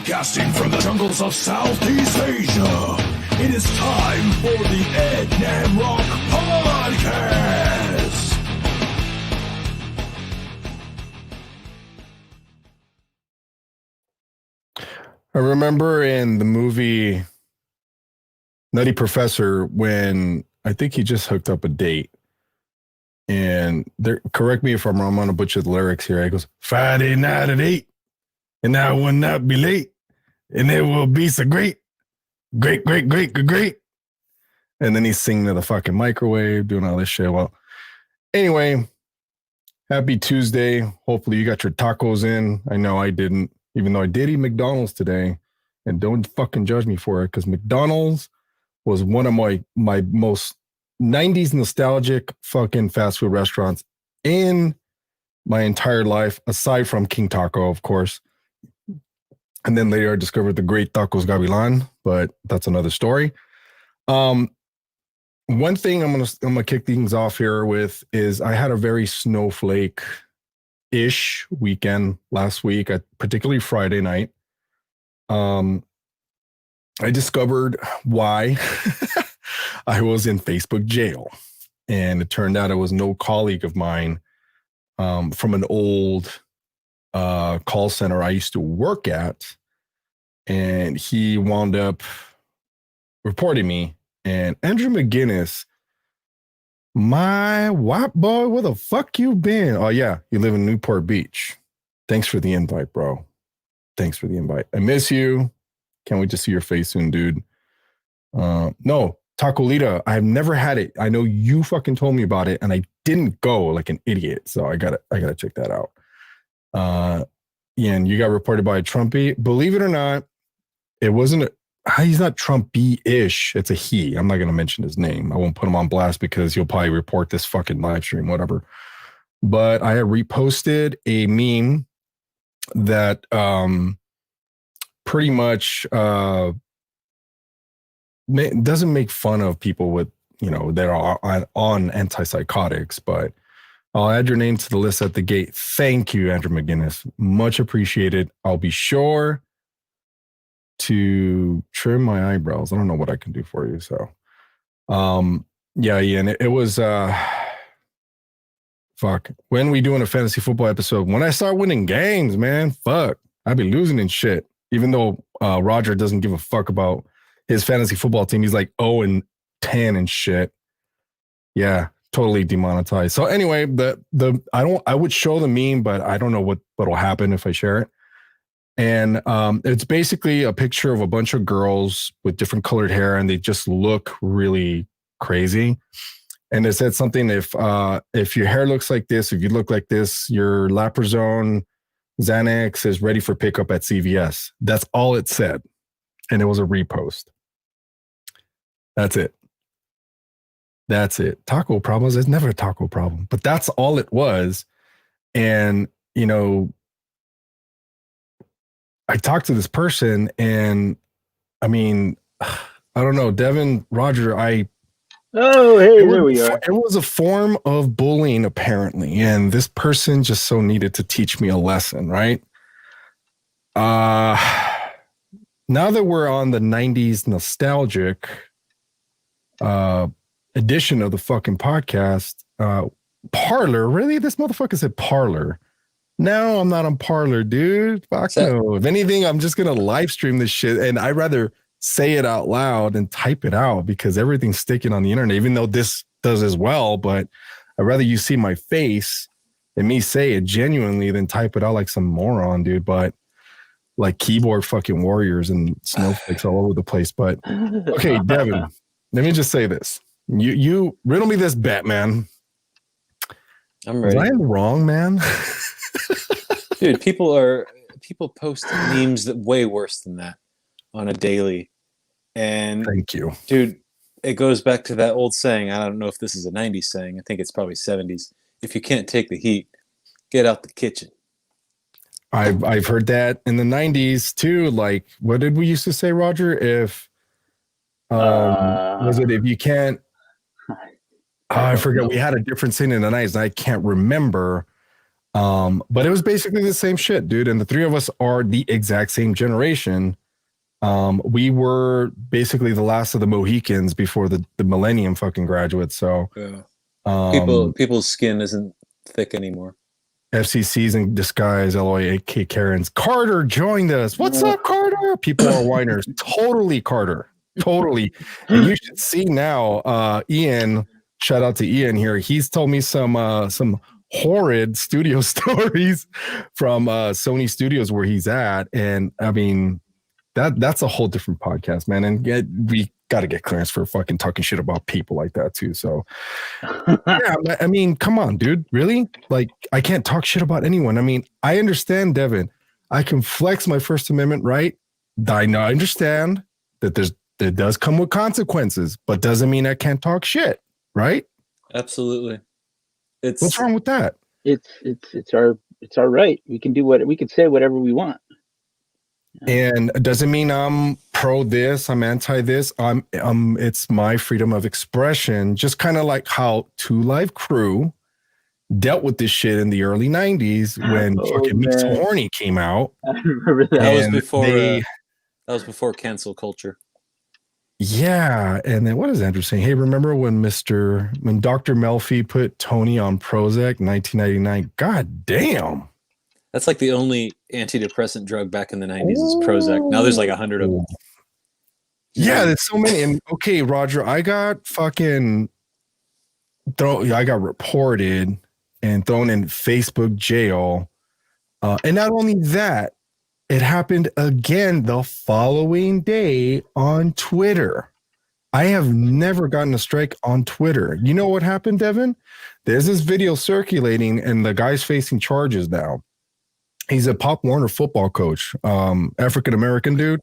Broadcasting from the jungles of Southeast Asia, it is time for the Ed and Rock Podcast. I remember in the movie Nutty Professor when I think he just hooked up a date. And correct me if I'm wrong, I'm going to butcher the lyrics here. He goes, Friday night at 8, and I will not be late, and it will be so great. Great. And then he's singing to the fucking microwave, doing all this shit. Well, anyway, happy Tuesday. Hopefully you got your tacos in. I know I didn't, even though I did eat McDonald's today. And don't fucking judge me for it, because McDonald's was one of my most 90s nostalgic fucking fast food restaurants in my entire life, aside from King Taco, of course. And then later I discovered the great Tacos Gavilan, but that's another story. One thing I'm gonna kick things off here with is I had a very snowflake-ish weekend last week, particularly Friday night. I discovered why I was in Facebook jail. And it turned out it was no colleague of mine from an old call center I used to work at. And he wound up reporting me. And Andrew McGinnis, my white boy, where the fuck you been? Oh, yeah, you live in Newport Beach. Thanks for the invite, bro. Thanks for the invite. I miss you. Can't wait to see your face soon, dude. No, Tacolita, I've never had it. I know you fucking told me about it, and I didn't go like an idiot. So I gotta check that out. Ian, you got reported by a Trumpy. Believe it or not, it wasn't. He's not Trumpy-ish. It's a he. I'm not gonna mention his name. I won't put him on blast because he'll probably report this fucking live stream, whatever. But I have reposted a meme that pretty much doesn't make fun of people with, that are on antipsychotics, but I'll add your name to the list at the gate. Thank you, Andrew McGinnis. Much appreciated. I'll be sure to trim my eyebrows. I don't know what I can do for you. So, yeah, Ian, it was, fuck. When we doing a fantasy football episode, when I start winning games, man, fuck, I'd be losing and shit. Even though Roger doesn't give a fuck about his fantasy football team. He's like 0-10 and shit. Yeah, totally demonetized. So anyway, I would show the meme, but I don't know what'll happen if I share it. And it's basically a picture of a bunch of girls with different colored hair, and they just look really crazy. And it said something, if your hair looks like this, if you look like this, your Laprazone Xanax is ready for pickup at CVS. That's all it said. And it was a repost. That's it. Taco problems is never a taco problem, but that's all it was. And, I talked to this person, and I mean, I don't know, Devin, Roger, hey, there we are. It was a form of bullying, apparently. And this person just so needed to teach me a lesson, right? Now that we're on the 90s nostalgic edition of the fucking podcast, Parlor, really? This motherfucker said Parlor. No, I'm not on Parlor, dude. Fuck no. If anything, I'm just going to live stream this shit, and I'd rather say it out loud and type it out because everything's sticking on the internet, even though this does as well. But I'd rather you see my face and me say it genuinely than type it out like some moron, dude. But like keyboard fucking warriors and snowflakes all over the place. But okay, Devin, let me just say this. You riddle me this, Batman. I'm ready. Was I wrong, man? Dude, people post memes that way worse than that on a daily. And thank you. Dude, it goes back to that old saying. I don't know if this is a 90s saying. I think it's probably 70s. If you can't take the heat, get out the kitchen. I've heard that in the 90s too. Like, what did we used to say, Roger? If was it if you can't I forget. We had a different saying in the 90s. I can't remember. But it was basically the same shit, dude. And the three of us are the exact same generation. We were basically the last of the Mohicans before the millennium fucking graduates. So Yeah. um, People's skin isn't thick anymore. FCC's in disguise, LOAK Karens. Carter joined us. What's up, Carter? People are whiners. Totally, Carter. Totally. And you should see now, Ian, shout out to Ian here. He's told me some horrid studio stories from Sony Studios where he's at. And I mean, that's a whole different podcast, man. And we got to get clearance for fucking talking shit about people like that too. So yeah, I mean, come on, dude. Really? Like, I can't talk shit about anyone. I mean, I understand, Devin. I can flex my First Amendment right. I understand that there does come with consequences, but doesn't mean I can't talk shit, right? Absolutely. What's wrong with that? It's our right. We can say whatever we want. And it doesn't mean I'm pro this, I'm anti this. It's my freedom of expression. Just kind of like how Two Live Crew dealt with this shit in the early 90s when fucking Me So Horny came out. I remember that. That was before cancel culture. Yeah. And then what is Andrew saying? Hey, remember when Dr. Melfi put Tony on Prozac in 1999? God damn. That's like the only antidepressant drug back in the 90s is Prozac. Now there's like 100 of them. Yeah, there's so many. And okay, Roger, I got reported and thrown in Facebook jail. And not only that, it happened again the following day on Twitter. I have never gotten a strike on Twitter. You know what happened, Devin? There's this video circulating and the guy's facing charges now. He's a Pop Warner football coach, African-American dude.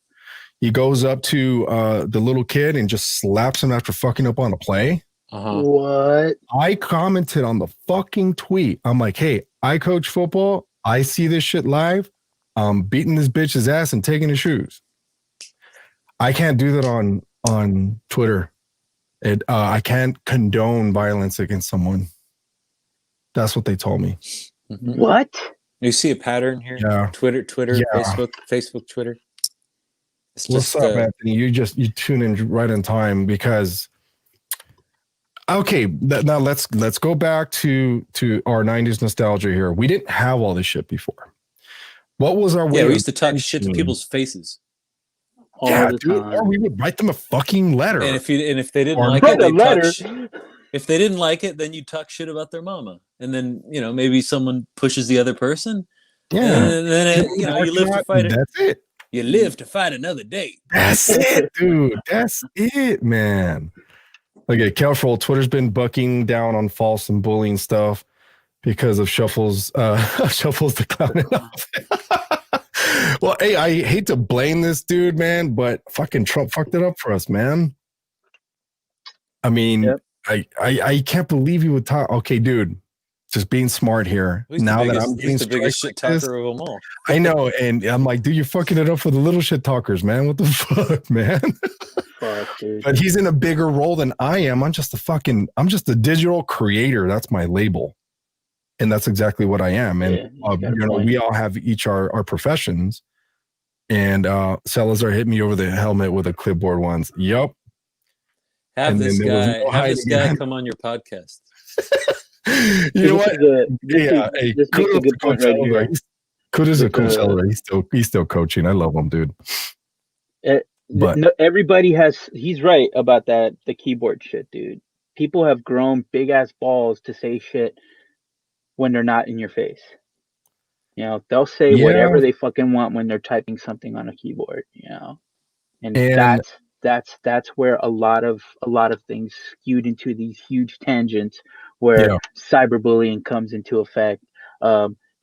He goes up to the little kid and just slaps him after fucking up on a play. Uh-huh. What? I commented on the fucking tweet. I'm like, hey, I coach football. I see this shit live. I'm beating this bitch's ass and taking his shoes. I can't do that on Twitter. I can't condone violence against someone. That's what they told me. Mm-hmm. What? You see a pattern here? Yeah. Twitter, Yeah. Facebook, Twitter. It's What's just, up, Anthony? You tune in right in time because okay, now let's go back to our 90s nostalgia here. We didn't have all this shit before. What was our way? Yeah, we used to talk shit to people's faces. All the dude, time. or we would write them a fucking letter. And if they didn't Or like write it, a they'd letter. if they didn't like it, then you talk shit about their mama. And then, maybe someone pushes the other person. Yeah. And then you live to fight it. That's it. You live to fight another day. That's it, dude. That's it, man. Okay, careful. Twitter's been bucking down on false and bullying stuff because of Shuffles the clown. Well, hey, I hate to blame this dude, man, but fucking Trump fucked it up for us, man. I mean, Yep. I can't believe you would talk. Okay, dude, just being smart here. Now that I'm getting the biggest shit like this, talker of them all. I know, and I'm like, dude, you're fucking it up for the little shit talkers, man. What the fuck, man? Fuck, dude. But he's in a bigger role than I am. I'm just a digital creator. That's my label. And that's exactly what I am. And we all have each our professions. And Salazar hit me over the helmet with a clipboard once. Yup. Have this guy come on your podcast. You know what? This makes a good point right here. Kudos to Coach Salazar. He's still coaching. I love him, dude. But everybody he's right about that, the keyboard shit, dude. People have grown big ass balls to say shit when they're not in your face. They'll say whatever they fucking want when they're typing something on a keyboard, and that's where a lot of things skewed into these huge tangents where cyberbullying comes into effect.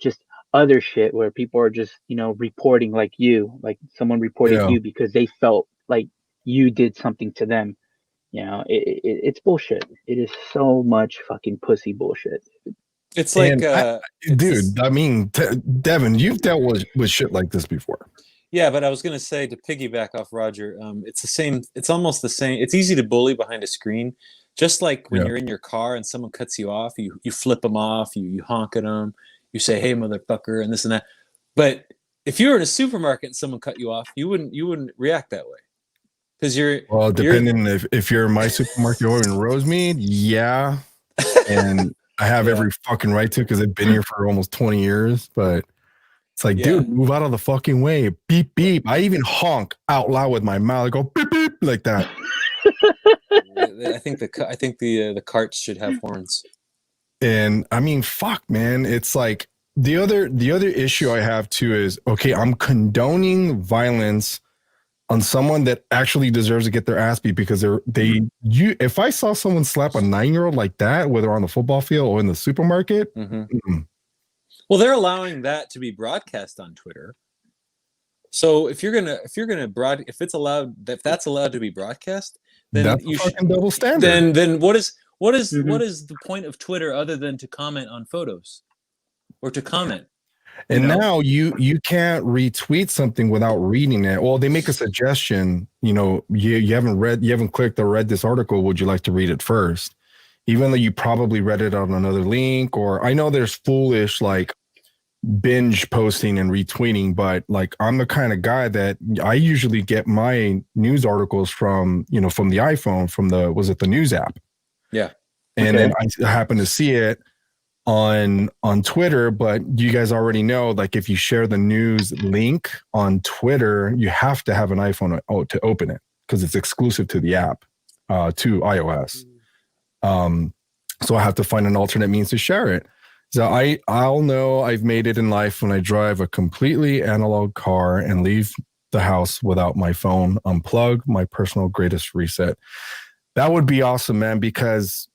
Just other shit where people are just, reporting like someone reported you because they felt like you did something to them. It's bullshit. It is so much fucking pussy bullshit. It's like, dude, I mean, Devin, you've dealt with shit like this before. Yeah, but I was going to say, to piggyback off Roger, it's the same. It's almost the same. It's easy to bully behind a screen. Just like when you're in your car and someone cuts you off, you flip them off, you honk at them, you say, "Hey, motherfucker," and this and that. But if you were in a supermarket and someone cut you off, you wouldn't react that way because depending if you're in my supermarket or in Rosemead, yeah, and I have every fucking right to because I've been here for almost 20 years, but. It's like, dude, move out of the fucking way. Beep, beep. I even honk out loud with my mouth. I go beep, beep, like that. I think the carts should have horns. And I mean, fuck, man. It's like the other issue I have too is, okay, I'm condoning violence on someone that actually deserves to get their ass beat because if I saw someone slap a 9-year-old like that, whether on the football field or in the supermarket, well, they're allowing that to be broadcast on Twitter. So if that's allowed to be broadcast, then that's you fucking double standard. Then what is the point of Twitter other than to comment on photos or to comment? And now you can't retweet something without reading it. Well, they make a suggestion. You haven't clicked or read this article. Would you like to read it first? Even though you probably read it on another link, or I know there's foolish like binge posting and retweeting, but like I'm the kind of guy that I usually get my news articles from the iPhone, from the news app. Yeah. And then I happen to see it on Twitter, but you guys already know, like if you share the news link on Twitter, you have to have an iPhone to open it because it's exclusive to the app, to iOS. So I have to find an alternate means to share it. So I'll know I've made it in life when I drive a completely analog car and leave the house without my phone, unplug my personal greatest reset. That would be awesome, man, because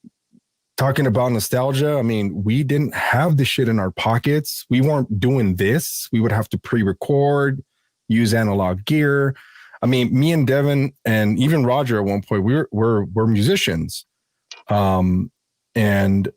talking about nostalgia, I mean, we didn't have this shit in our pockets. We weren't doing this. We would have to pre-record, use analog gear. I mean, me and Devin and even Roger at one point, we're musicians. And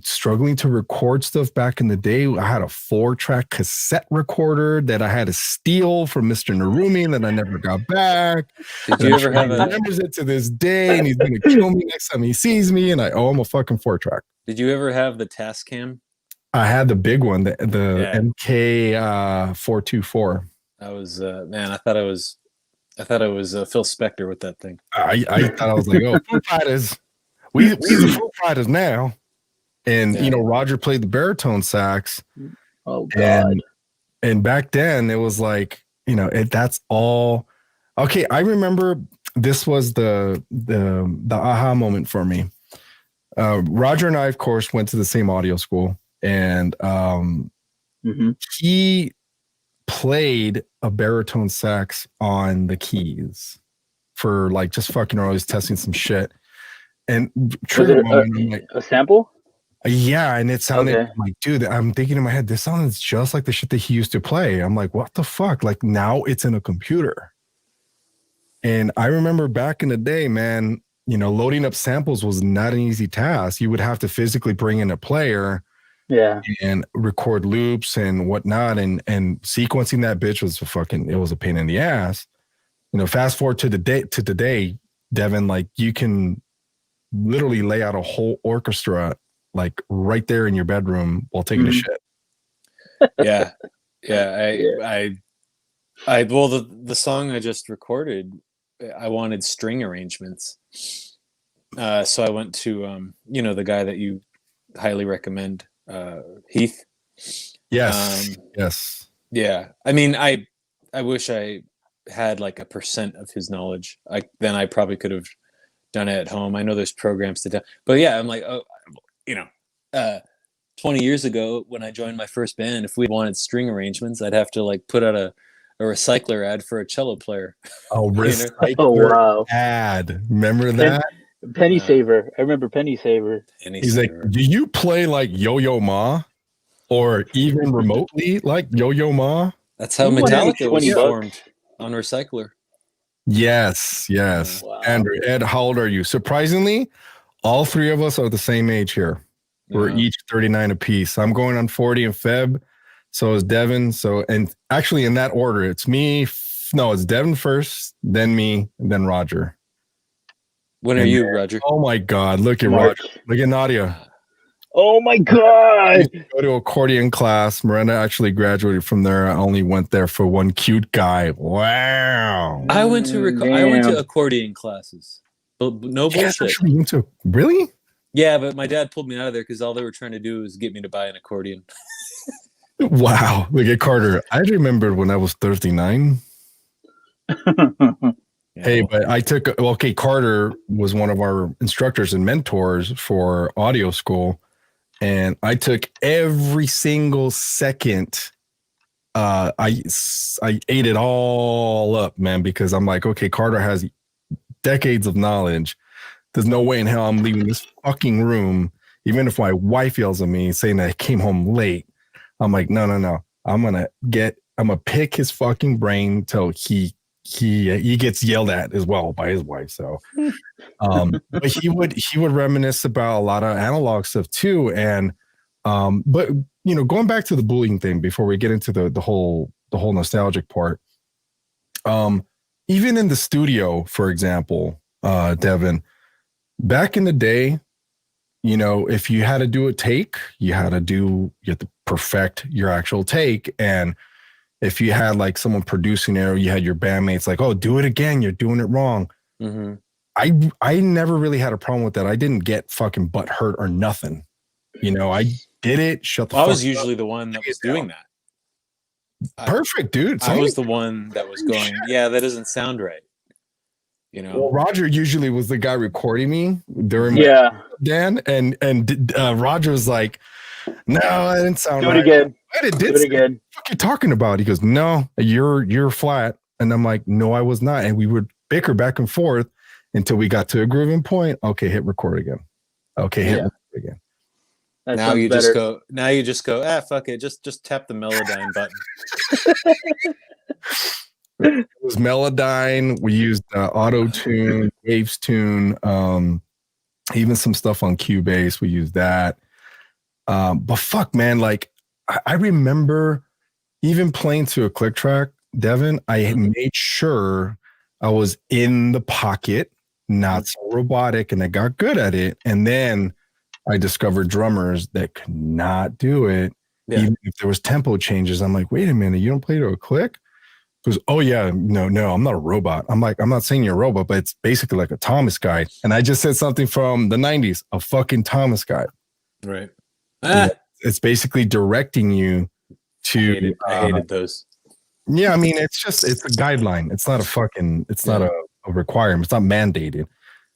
struggling to record stuff back in the day. I had a 4-track cassette recorder that I had to steal from Mr. Narumi that I never got back. Did you ever have remembers it to this day, and he's going to kill me next time he sees me, and I owe him a fucking 4-track. Did you ever have the Tascam? I had the big one, the MK 424. I was man, I thought it was Phil Spector with that thing. I thought I was like, oh, Foo Fighters. We the Foo Fighters now. And, Roger played the baritone sax. Oh, God. And back then it was like, that's all. Okay, I remember this was the aha moment for me. Roger and I, of course, went to the same audio school. And he played a baritone sax on the keys for like just fucking always testing some shit. And trigger moment, a sample? Yeah, and it sounded like, dude, I'm thinking in my head, this sounds just like the shit that he used to play. I'm like, what the fuck? Like now it's in a computer. And I remember back in the day, man, loading up samples was not an easy task. You would have to physically bring in a player, and record loops and whatnot, and sequencing that bitch was it was a pain in the ass. Fast forward to today, Devin, like you can literally lay out a whole orchestra like right there in your bedroom while taking a shit. Yeah. The song I just recorded, I wanted string arrangements. So I went to the guy that you highly recommend, Heath. Yes. Yes. Yeah. I mean, I wish I had like 1% of his knowledge. Then I probably could have done it at home. I know there's programs to do, but yeah, I'm like, 20 years ago when I joined my first band, if we wanted string arrangements, I'd have to like put out a recycler ad for a cello player. Oh, recycler ad. Remember that? Penny Saver. I remember Penny Saver. He's like, do you play like Yo-Yo Ma or even remotely like Yo-Yo Ma? That's how Metallica was formed, on recycler. Yes. Wow. Andrew, Ed, how old are you? Surprisingly, all three of us are the same age here. We're each 39 apiece. I'm going on 40 in Feb. So is Devin. So, and actually in that order, it's me. No, it's Devin first, then me, and then Roger. When are you, Roger? Oh my God. Look at Roger. Look at Nadia. Oh my god! Go to accordion class. Miranda actually graduated from there. I only went there for one cute guy. Wow. I went to Damn. accordion classes. But no You guys bullshit. actually went to really? Yeah, but my dad pulled me out of there because all they were trying to do was get me to buy an accordion. Wow. Look at Carter. I remember when I was 39. Hey, but I took, okay, Carter was one of our instructors and mentors for audio school. And I took every single second. I ate it all up, man, because I'm like, okay, Carter has decades of knowledge. There's no way in hell I'm leaving this fucking room, even if my wife yells at me saying that I came home late. I'm like, no. I'm gonna pick his fucking brain till he gets yelled at as well by his wife. So but he would reminisce about a lot of analog stuff too. And but you know, going back to the bullying thing before we get into the whole nostalgic part, even in the studio, for example, Devin, back in the day, you know, if you had to do a take, you had to perfect your actual take. And if you had like someone producing it, or you had your bandmates like, oh, do it again, you're doing it wrong. Mm-hmm. I never really had a problem with that. I didn't get fucking butt hurt or nothing. You know, I did it. Shut the fuck up. I was usually the one that was doing that. Perfect, dude. I was the one that was going, yeah, that doesn't sound right. You know, well, Roger usually was the guy recording me during Dan, and Roger was like, "No, I didn't sound right. Do it again. Do it again. What the fuck are you talking about?" He goes, "No, you're flat," and I'm like, "No, I was not." And we would bicker back and forth until we got to a grooving point. Okay, hit record again. Okay, hit record again. That now you better. just go, fuck it, just tap the Melodyne button. It was Melodyne. We used Auto Tune, Waves Tune, even some stuff on Cubase. We used that. But fuck, man, like I remember even playing to a click track, Devin. I made sure I was in the pocket, not so robotic, and I got good at it. And then I discovered drummers that could not do it, even if there was tempo changes. I'm like, wait a minute, you don't play to a click? Goes, oh yeah, no, I'm not a robot. I'm like, I'm not saying you're a robot, but it's basically like a Thomas guide. And I just said something from the 90s, a fucking Thomas guide. Right. It's basically directing you to. I hated those. Yeah, I mean, it's a guideline. It's not not a requirement. It's not mandated.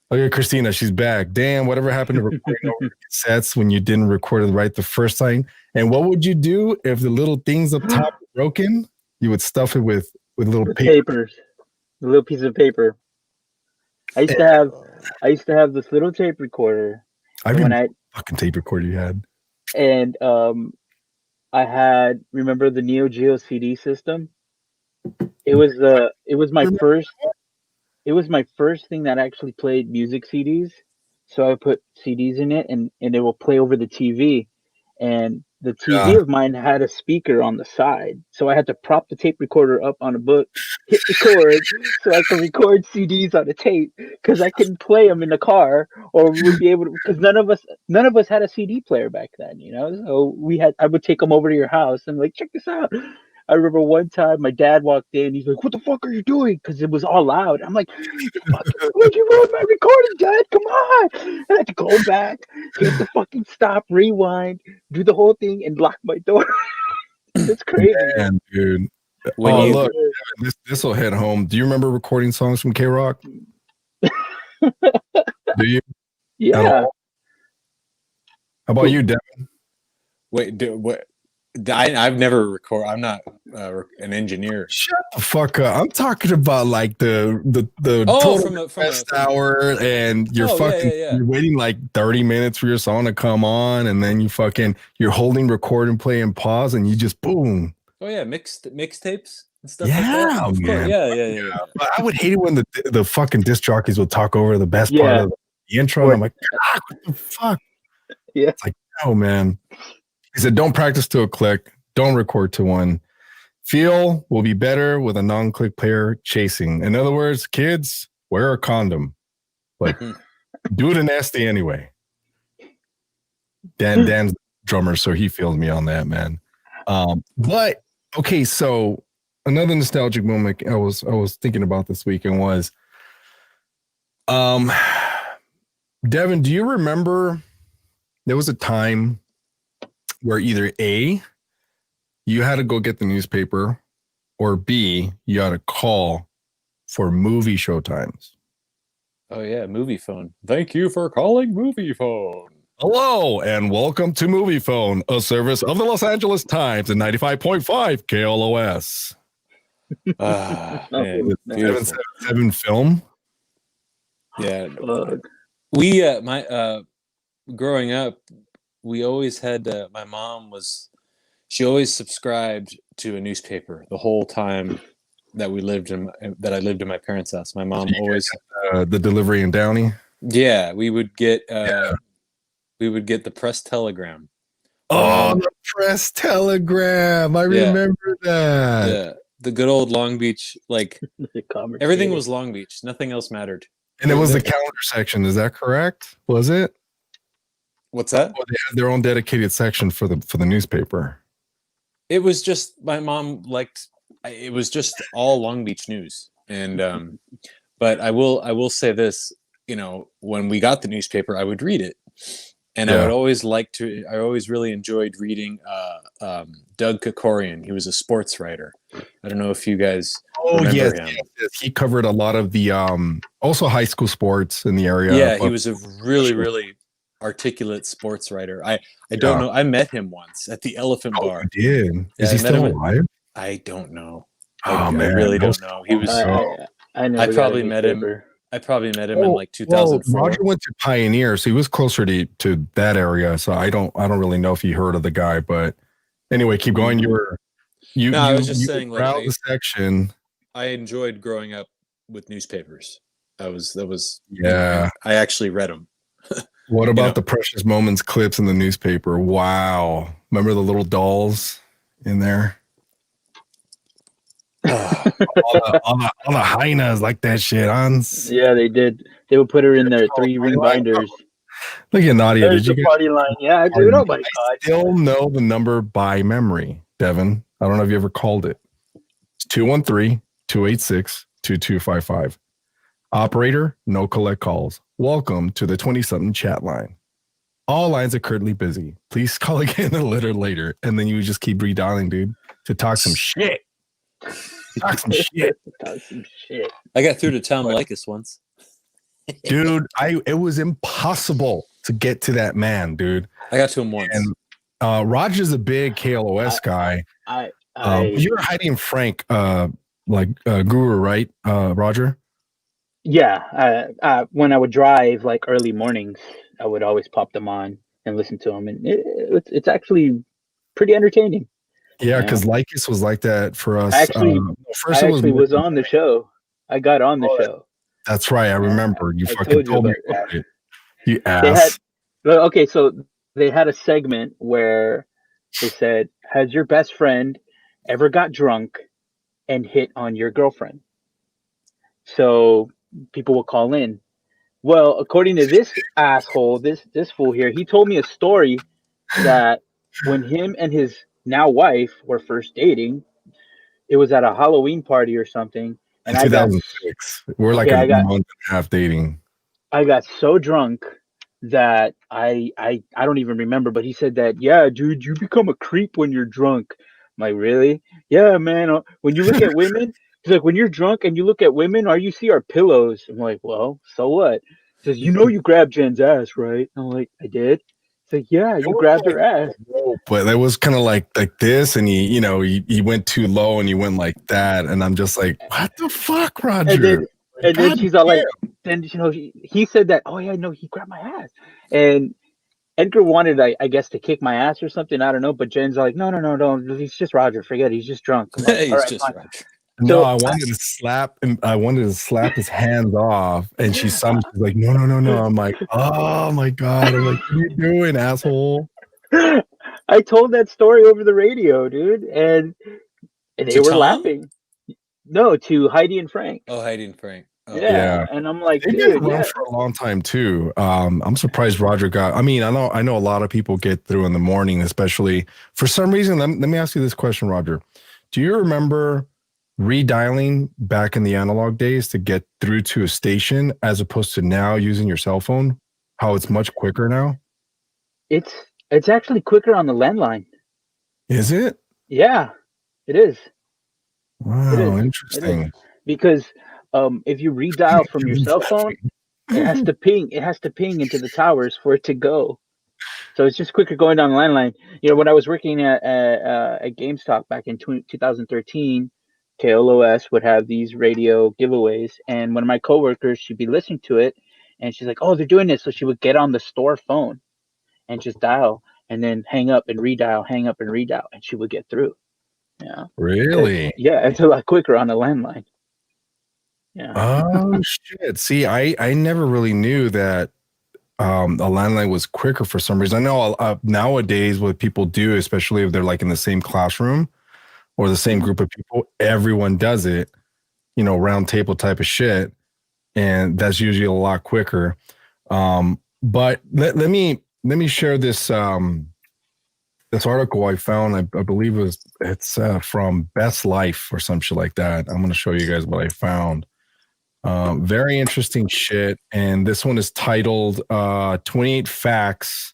Look at Christina, she's back. Damn, whatever happened to recording over cassettes when you didn't record it right the first time? And what would you do if the little things up top were broken? You would stuff it with little papers, a little piece of paper. I used to have this little tape recorder. Fucking tape recorder you had. And I had, remember the Neo Geo CD system? It was my first thing that actually played music CDs. So I put CDs in it, and it will play over the TV. And the TV of mine had a speaker on the side, so I had to prop the tape recorder up on a book, hit record, so I could record CDs on a tape, because I couldn't play them in the car, or we would be able to, because none of us had a CD player back then, you know. So I would take them over to your house and like, check this out. I remember one time my dad walked in. He's like, "What the fuck are you doing?" Because it was all loud. I'm like, "You ruined my recording, Dad. Come on!" And I had to go back, hit the fucking stop, rewind, do the whole thing, and lock my door. It's crazy, man, dude. Look, this will hit home. Do you remember recording songs from K-Rock? Do you? Yeah. How about you, Devin? Wait, what? I've never recorded. I'm not an engineer. Shut the fuck up! I'm talking about like the total best hour, and you're you're waiting like 30 minutes for your song to come on, and then you're holding record and play and pause, and you just boom. Oh yeah, mixtapes and stuff. Yeah, like that. Man. Yeah. But I would hate it when the fucking disc jockeys would talk over the best part of the intro. And I'm like, God, what the fuck? Yeah, it's like, oh man. He said, don't practice to a click. Don't record to one. Feel will be better with a non-click player chasing. In other words, kids, wear a condom. Like, do it nasty anyway. Dan's drummer, so he feels me on that, man. But okay, so another nostalgic moment I was thinking about this weekend was, Devin, do you remember there was a time where either A, you had to go get the newspaper, or B, you had to call for movie show times? Oh yeah, movie phone. Thank you for calling movie phone. Hello and welcome to Movie Phone, a service of the Los Angeles Times and 95.5 KLOS. Man, beautiful. 777 film. Yeah, Fuck. we growing up, we always had my mom she always subscribed to a newspaper the whole time that I lived in my parents' house. My mom always The delivery in Downey. yeah, we would get the press telegram. Oh, the press telegram. I remember that. Yeah, the good old Long Beach, like everything was Long Beach. Nothing else mattered. And it was the calendar section. Is that correct? Was it? What's that? Oh, they had their own dedicated section for the newspaper. It was just my mom liked. It was just all Long Beach news, and but I will say this. You know, when we got the newspaper, I would read it, and I would always I always really enjoyed reading Doug Kokorian. He was a sports writer. I don't know if you guys remember him. Yes. He covered a lot of the also high school sports in the area. Yeah, he was a really articulate sports writer. I don't know. I met him once at the Elephant Bar. You did? Is he still alive? I don't know. Oh man, I really don't know. He was. I probably met him. I probably met him in like 2004. Roger went to Pioneer, so he was closer to that area. So I don't really know if you heard of the guy, but anyway, keep going. I was just saying, like, the section. I enjoyed growing up with newspapers. That was yeah. I actually read them. What about the Precious Moments clips in the newspaper? Wow, remember the little dolls in there? all the hyenas like that shit on. Yeah, they did. They would put her in their 3-ring binders. Look at Nadia. There's the party line. Yeah, dude. Oh my God. I still know the number by memory, Devin. I don't know if you ever called it. It's 213-286-2255. Operator, no collect calls. Welcome to the 20-something chat line. All lines are currently busy. Please call again a little later. And then you would just keep redialing, dude, to talk some shit. Talk some shit. Talk some shit. I got through to Tom Likas once. Dude, it was impossible to get to that man, dude. I got to him once. And Roger's a big KLOS guy. You're Heidi and Frank guru, right, Roger? Yeah. When I would drive like early mornings, I would always pop them on and listen to them, and it's actually pretty entertaining. Yeah, because Likas was like that for us. I actually was on the show. I got on the show. That's right. I remember. You fucking told me about it. You ass. Okay, so they had a segment where they said, "Has your best friend ever got drunk and hit on your girlfriend?" So people will call in. Well, according to this asshole, this fool here, he told me a story that when him and his now wife were first dating, it was at a Halloween party or something. And 2006. We're like a month and a half dating. I got so drunk that I don't even remember, but he said that, yeah, dude, you become a creep when you're drunk. I'm like, really? Yeah, man. When you look at women, he's like, when you're drunk and you look at women, all you see are pillows. I'm like, well, so what? He says, you know, you grabbed Jen's ass, right? I'm like, I did. He's like, yeah, you grabbed her ass. But it was kind of like this, and he went too low and he went like that, and I'm just like, what the fuck, Roger? And then she's all like, then he said that, oh yeah, no, he grabbed my ass, and Edgar wanted, I guess, to kick my ass or something. I don't know, but Jen's like, no, he's just Roger. Forget it. He's just drunk. Like, he's just Roger. No, I wanted to slap him. I wanted to slap his hands off, and she's like, no. I'm like, oh my God. I'm like, what are you doing, asshole? I told that story over the radio, dude, and they were laughing. No, to Heidi and Frank. Oh, Heidi and Frank. Oh, Yeah. And I'm like, They've been dude, around for a long time too. I'm surprised Roger got. I mean, I know a lot of people get through in the morning, especially for some reason. Let me ask you this question, Roger. Do you remember redialing back in the analog days to get through to a station as opposed to now using your cell phone? How it's much quicker now? it's actually quicker on the landline. Is it? Yeah, it is. It Wow, is. It is interesting. because if you redial from your cell phone, it has to ping. It has to ping into the towers for it to go. So it's just quicker going down the landline. You know, when I was working at GameStop back in 2013, KLOS would have these radio giveaways, and one of my coworkers, she'd be listening to it, and she's like, "Oh, they're doing this," so she would get on the store phone and just dial, and then hang up and redial, and she would get through. Yeah, Really? it's a lot quicker on a landline. Yeah. Oh shit. See, I never really knew that a landline was quicker for some reason. I know nowadays what people do, especially if they're like in the same classroom or the same group of people, everyone does it, round table type of shit. And that's usually a lot quicker. But let me share this this article I found. I believe it's from Best Life or some shit like that. I'm gonna show you guys what I found. Very interesting shit. And this one is titled 28 Facts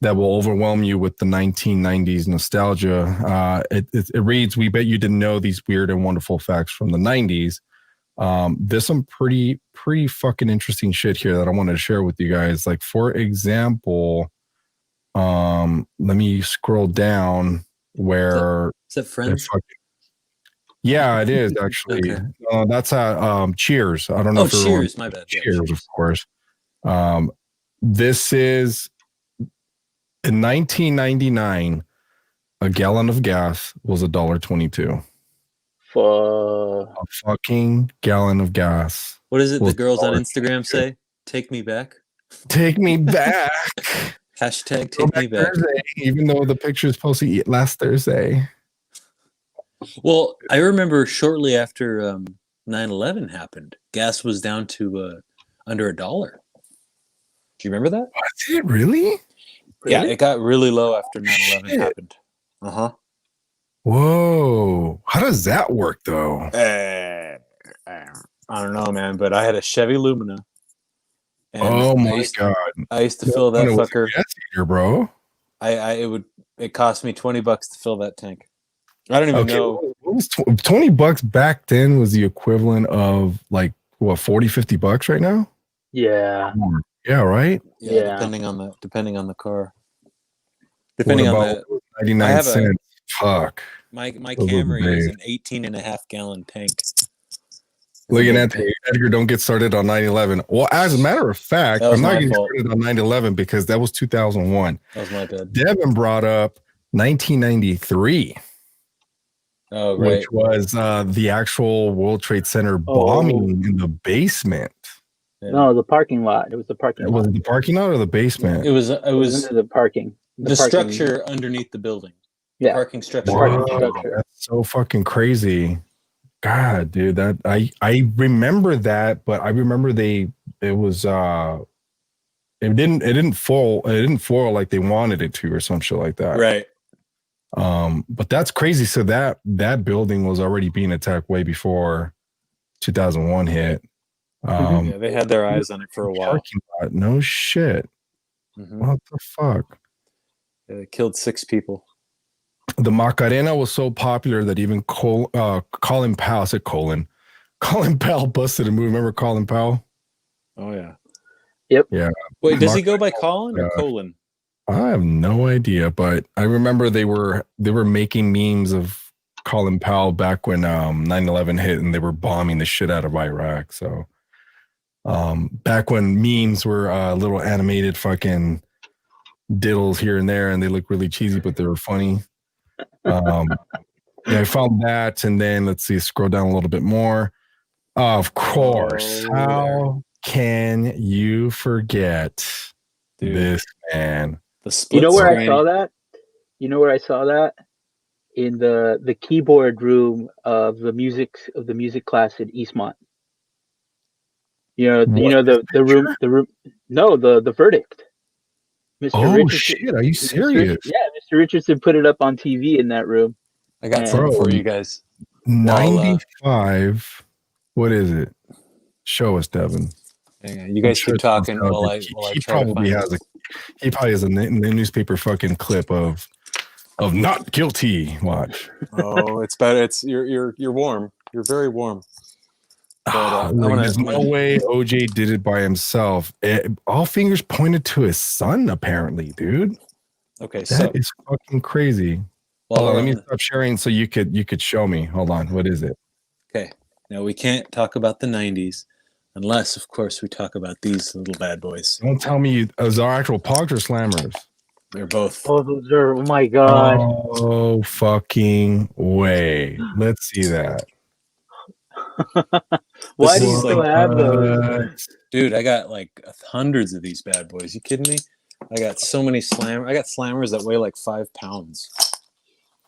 That Will Overwhelm You with the 1990s Nostalgia. It reads, we bet you didn't know these weird and wonderful facts from the 90s. There's some pretty fucking interesting shit here that I wanted to share with you guys. Like, for example, let me scroll down where is that Friends? yeah, it is actually. Okay. That's Cheers. I don't know Oh, if everyone Cheers. My bad. Yeah, Cheers, of course. This is in 1999. A gallon of gas was $1.22. For A fucking gallon of gas. What is it was the girls on $1.22. Instagram say? Take me back. Take me back. Hashtag Go take me back. Thursday, even though the picture is supposed to eat last Thursday. Well, I remember shortly after 9/11 happened, gas was down to under $1. Do you remember that? Was it really? Yeah, it got really low after 9/11 Shit. happened. Uh-huh. Whoa. How does that work though? I don't know, man, but I had a Chevy Lumina. And Oh my God. I used to fill that fucker. Gas eater, bro. It cost me $20 to fill that tank. I don't even know. What was $20 back then was the equivalent of like what, 40, $50 right now? yeah. Yeah, right? Yeah. Depending on the car. What Depending on about the 99 cents? Fuck. my Those were the Camry is days. an 18.5 gallon tank. Look at Anthony. Edgar, don't get started on 9/11. Well, as a matter of fact, That was I'm not my getting fault. started on 9/11 because that was 2001. That was my bad. Devin brought up 1993. Oh, right. Which was the actual World Trade Center bombing in the basement. Yeah. No, the parking lot. It was the parking lot. Was it the parking lot or the basement? It was into the parking. The structure underneath the building. Yeah. Parking structure. Structure. That's so fucking crazy. God, dude, that I remember that, but I remember it didn't fall like they wanted it to or some shit like that. Right. But that's crazy. So that building was already being attacked way before 2001 hit. Yeah, they had their eyes on it for a while. No shit. Mm-hmm. What the fuck? They killed 6 people. The Macarena was so popular that even Colin Powell, I said Colin Powell busted a move. Remember Colin Powell? Oh yeah. Yep. Yeah. Wait, does he go by Colin or Colin? I have no idea, but I remember they were making memes of Colin Powell back when 9/11 hit and they were bombing the shit out of Iraq. So back when memes were little animated fucking diddles here and there and they look really cheesy, but they were funny. Yeah, I found that, and then let's see, scroll down a little bit more. Of course, how can you forget this man? The split You know where screen. I saw that? You know where I saw that? In the keyboard room of the music class at Eastmont. What, the room, no, the verdict. Mr. oh Richardson, shit, are you serious? Mr. Richardson put it up on TV in that room. I got And- something Bro, for you guys. 95. What is it? Show us, Devin. Hang on, you guys sure keep it's talking while I nostalgic. while I He try to probably find has it. he probably has a newspaper fucking clip of not guilty. Watch. Oh, it's better. It's you're warm. You're very warm. But There's no way OJ did it by himself. All fingers pointed to his son, apparently, dude. Okay, That so is fucking crazy. while Hold on, we're let me on stop sharing so you could show me. Hold on, what is it? okay, now we can't talk about the '90s unless, of course, we talk about these little bad boys. Don't tell me those are actual pogs or slammers. They're both. Oh, those are, oh my god. Oh fucking way. Let's see that. Why This do you is still like- have those? Dude, I got like hundreds of these bad boys. You kidding me? I got so many I got slammers that weigh like 5 pounds.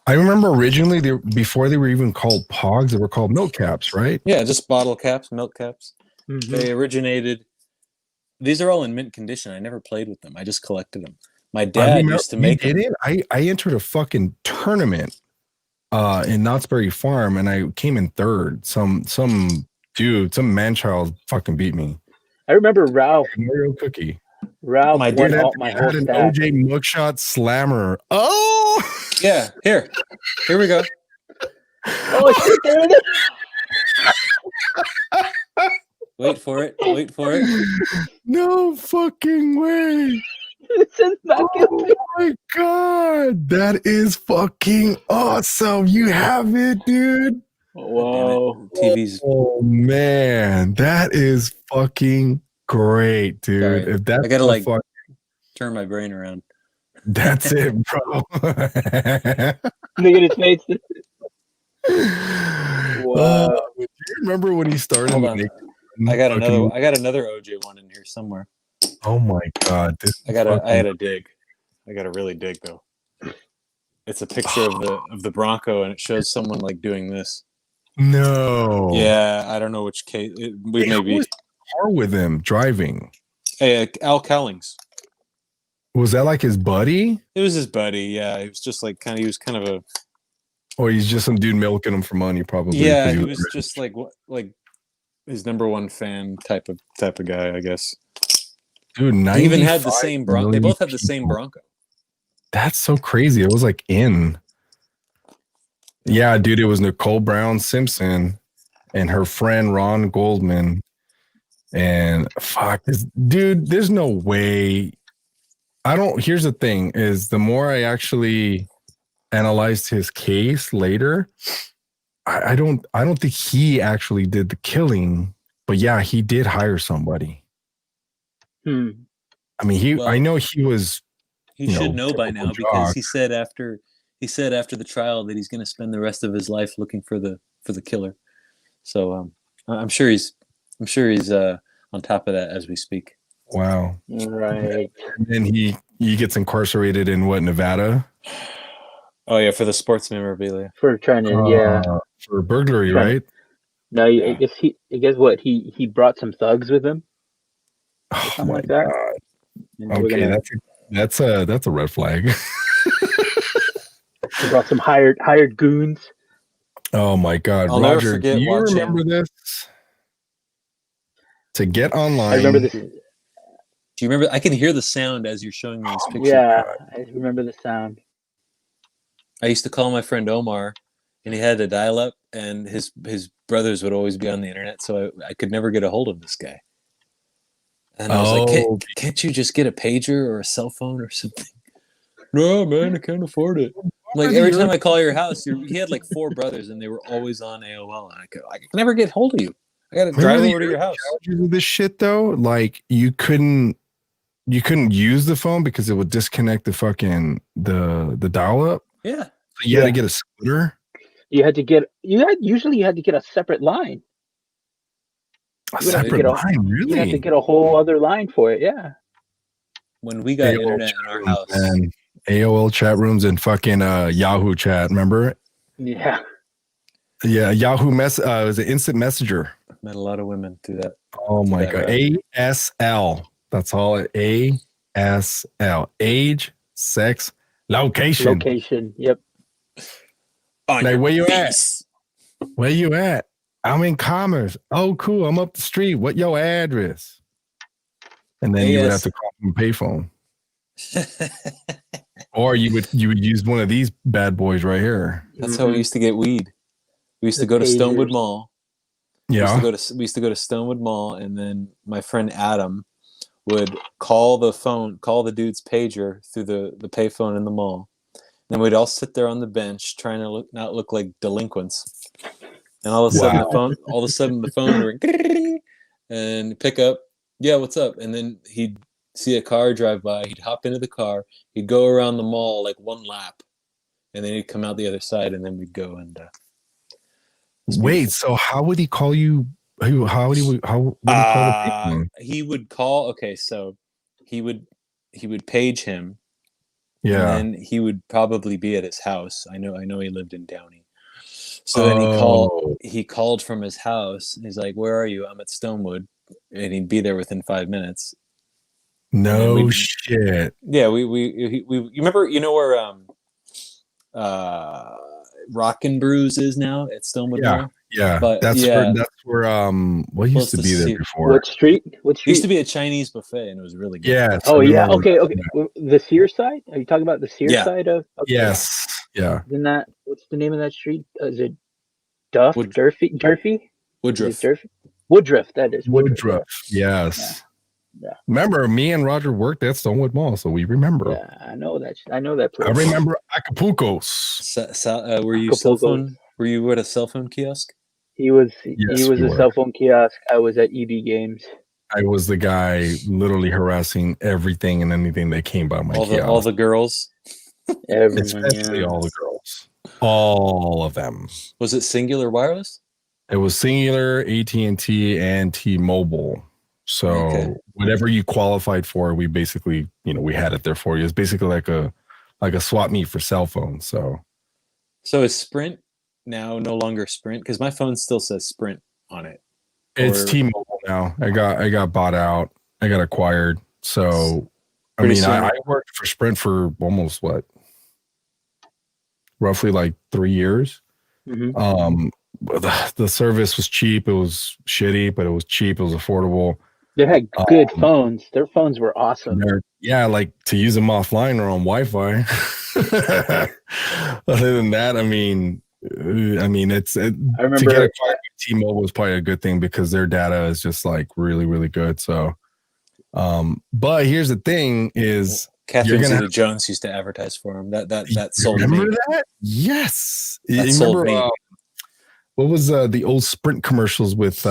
I remember originally before they were even called pogs, they were called milk caps, right? Yeah, just bottle caps, milk caps. Mhm. They originated. These are all in mint condition. I never played with them. I just collected them. My dad used to make them. it. I entered a fucking tournament in Knott's Berry Farm and I came in third. Some dude, some man child fucking beat me. I remember Ralph. Mario Cookie. Ralph My won dad all my whole Had an stack. OJ mugshot slammer. Oh, Yeah, here we go. Oh shit, there it is. Wait for it. Wait for it. no fucking way. It says not guilty. Oh my god, that is fucking awesome. You have it, dude. Whoa. TV's. Oh man, that is fucking great, dude. Sorry. If that's I gotta, the like- fuck, Turn my brain around. that's it, bro. Look at his face. Wow. Do you remember when he started? Hold on. making I got fucking- another OJ one in here somewhere. Oh my god, this I had to dig. I gotta really dig though. It's a picture of the Bronco and it shows someone like doing this. no. Yeah, I don't know which case we Hey, may who be. was in the car with him driving. Hey, Al Cowlings. Was that like his buddy, It was his buddy. Yeah, he was just like he was kind of a or he's just some dude milking him for money? Probably. yeah. 'cause He was was rich. just like his number one fan type of guy, I guess. Dude. They even had the 95 same Bronco. They million both had the same people. Bronco. That's so crazy. It was like yeah, dude, it was Nicole Brown Simpson and her friend Ron Goldman. And fuck this dude, there's no way. Here's the thing is the more I actually analyzed his case later, I don't think he actually did the killing, but yeah, he did hire somebody. Hmm. I mean, Well, I know he was He you should know, know by typical now because jock. he said after the trial that he's going to spend the rest of his life looking for the killer. So I'm sure he's on top of that as we speak. wow. Right. And then he gets incarcerated in what, Nevada? Oh yeah, for the sports memorabilia. For trying to, yeah. For burglary, Trying- right? No, yeah. I guess what he brought some thugs with him. Oh Something my like that. god. And we're Okay, gonna- that's a red flag. he brought some hired goons. Oh my god, I'll never Roger, forget do you watching- remember this? To get online, I remember this. Do you remember? I can hear the sound as you're showing me this picture. Yeah, I remember the sound. I used to call my friend Omar, and he had a dial-up, and his brothers would always be on the internet, so I could never get a hold of this guy. And I was like, can't you just get a pager or a cell phone or something? No, man, I can't afford it. Like every time I call your house, he had like 4 brothers, and they were always on AOL, and I could never get hold of you. I got to drive over to your house. With this shit though, like you couldn't use the phone because it would disconnect the fucking the dial up. Yeah. So you had to get a scooter. Usually you had to get a separate line. A You would have to separate get a- line, really? You had to get a whole other line for it. Yeah. When we got AOL internet in our house, and AOL chat rooms and fucking Yahoo chat. Remember? Yeah. Yeah, Yahoo was an instant messenger. met a lot of women through that. Oh my that god. route. ASL. That's all it. ASL. Age, sex, location. Location. Yep. On Like, your where you at? face. Where you at? I'm in Commerce. Oh, cool. I'm up the street. What your address? And then you would have to call from a payphone. Or you would use one of these bad boys right here. That's how we used to get weed. We used to The go to Stonewood pagers. Mall. Yeah. We used to go to Stonewood Mall, and then my friend Adam would call the dude's pager through the payphone in the mall. And then we'd all sit there on the bench trying to not look like delinquents. And all of a sudden the phone would ring and pick up. Yeah, what's up? And then he'd see a car drive by. He'd hop into the car. He'd go around the mall like one lap, and then he'd come out the other side, and then we'd go and. Wait, so how would he call you? How would he call the payphone? He would call. Okay, so he would page him. Yeah. And then he would probably be at his house. I know he lived in Downey. So then he called from his house. And he's like, "Where are you?" "I'm at Stonewood," and he'd be there within 5 minutes. No shit. Yeah, we you remember, you know where Rockin' Brews is now at Stonewood Mall? Yeah, But that's where what used to be there before? What street? It used to be a Chinese buffet, and it was really good. Yeah. Oh yeah. Okay. The Sears side? Are you talking about the Sears side of? Okay. Yes. Yeah. Isn't that, what's the name of that street? Is it Durfee? Woodruff. Woodruff. That is Woodruff. Yes. Yeah. Remember, me and Roger worked at Stonewood Mall, so we remember. Yeah, I know that place. I remember Acapulco's. Were you cell phone? Were you at a cell phone kiosk? He was a cell phone kiosk. I was at EB Games. I was the guy literally harassing everything and anything that came by my kiosk. All the girls? Everyone, especially all the girls. All of them. Was it Singular Wireless? It was Singular, AT&T, and T-Mobile. So whatever you qualified for, we basically, we had it there for you. It's basically like a swap meet for cell phones. So is Sprint now no longer Sprint? Because my phone still says Sprint on it. It's T-Mobile now. I got bought out. I got acquired. So I worked for Sprint for almost roughly like 3 years. Mm-hmm. The service was cheap. It was shitty, but it was cheap. It was affordable. They had good phones. Their phones were awesome. Like to use them offline or on Wi-Fi. Other than that, I remember to get acquired by T-Mobile was probably a good thing because their data is just like really, really good. So, but here's the thing: is Catherine Zeta-Jones used to advertise for him. That sold me. Remember that? Yes. That sold me. What was the old Sprint commercials with?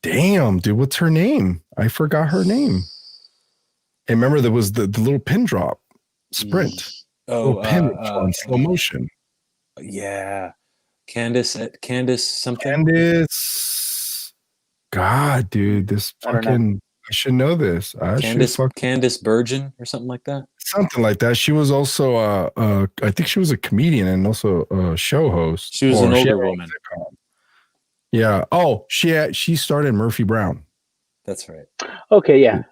Damn, dude, what's her name? I forgot her name. And remember, there was the little pin drop, Sprint. Pin in slow motion. Yeah, Candace something. Candace. God, dude, this fucking. I should know this. Candace Bergen or something like that. Something like that. She was also I think she was a comedian and also a show host. She was an older woman. Yeah. Oh, she started Murphy Brown. That's right. Okay. Yeah.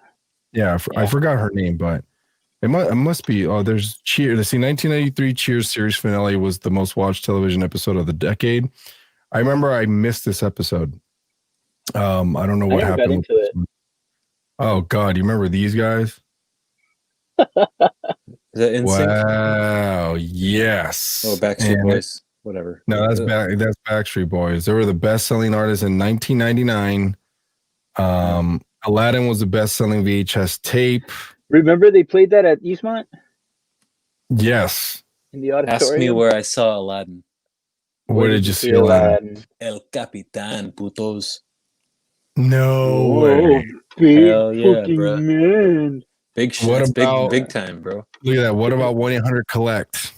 Yeah. I forgot her name, but it must be. Oh, there's Cheers. Let's see. 1993 Cheers series finale was the most watched television episode of the decade. I remember I missed this episode. I don't know what happened. Got into it. Oh God, you remember these guys? Is that NSYNC? Wow. Yes. Oh, Backstreet Boys. Whatever. No, that's Backstreet Boys. They were the best-selling artists in 1999. Aladdin was the best-selling VHS tape. Remember they played that at Eastmont? Yes. In the auditorium. Ask me where I saw Aladdin. Where did you see Aladdin? El Capitan, putos. No way. Hell yeah, bro. Man. Big shit. What about, big time, bro. Look at that. What about 1-800-COLLECT?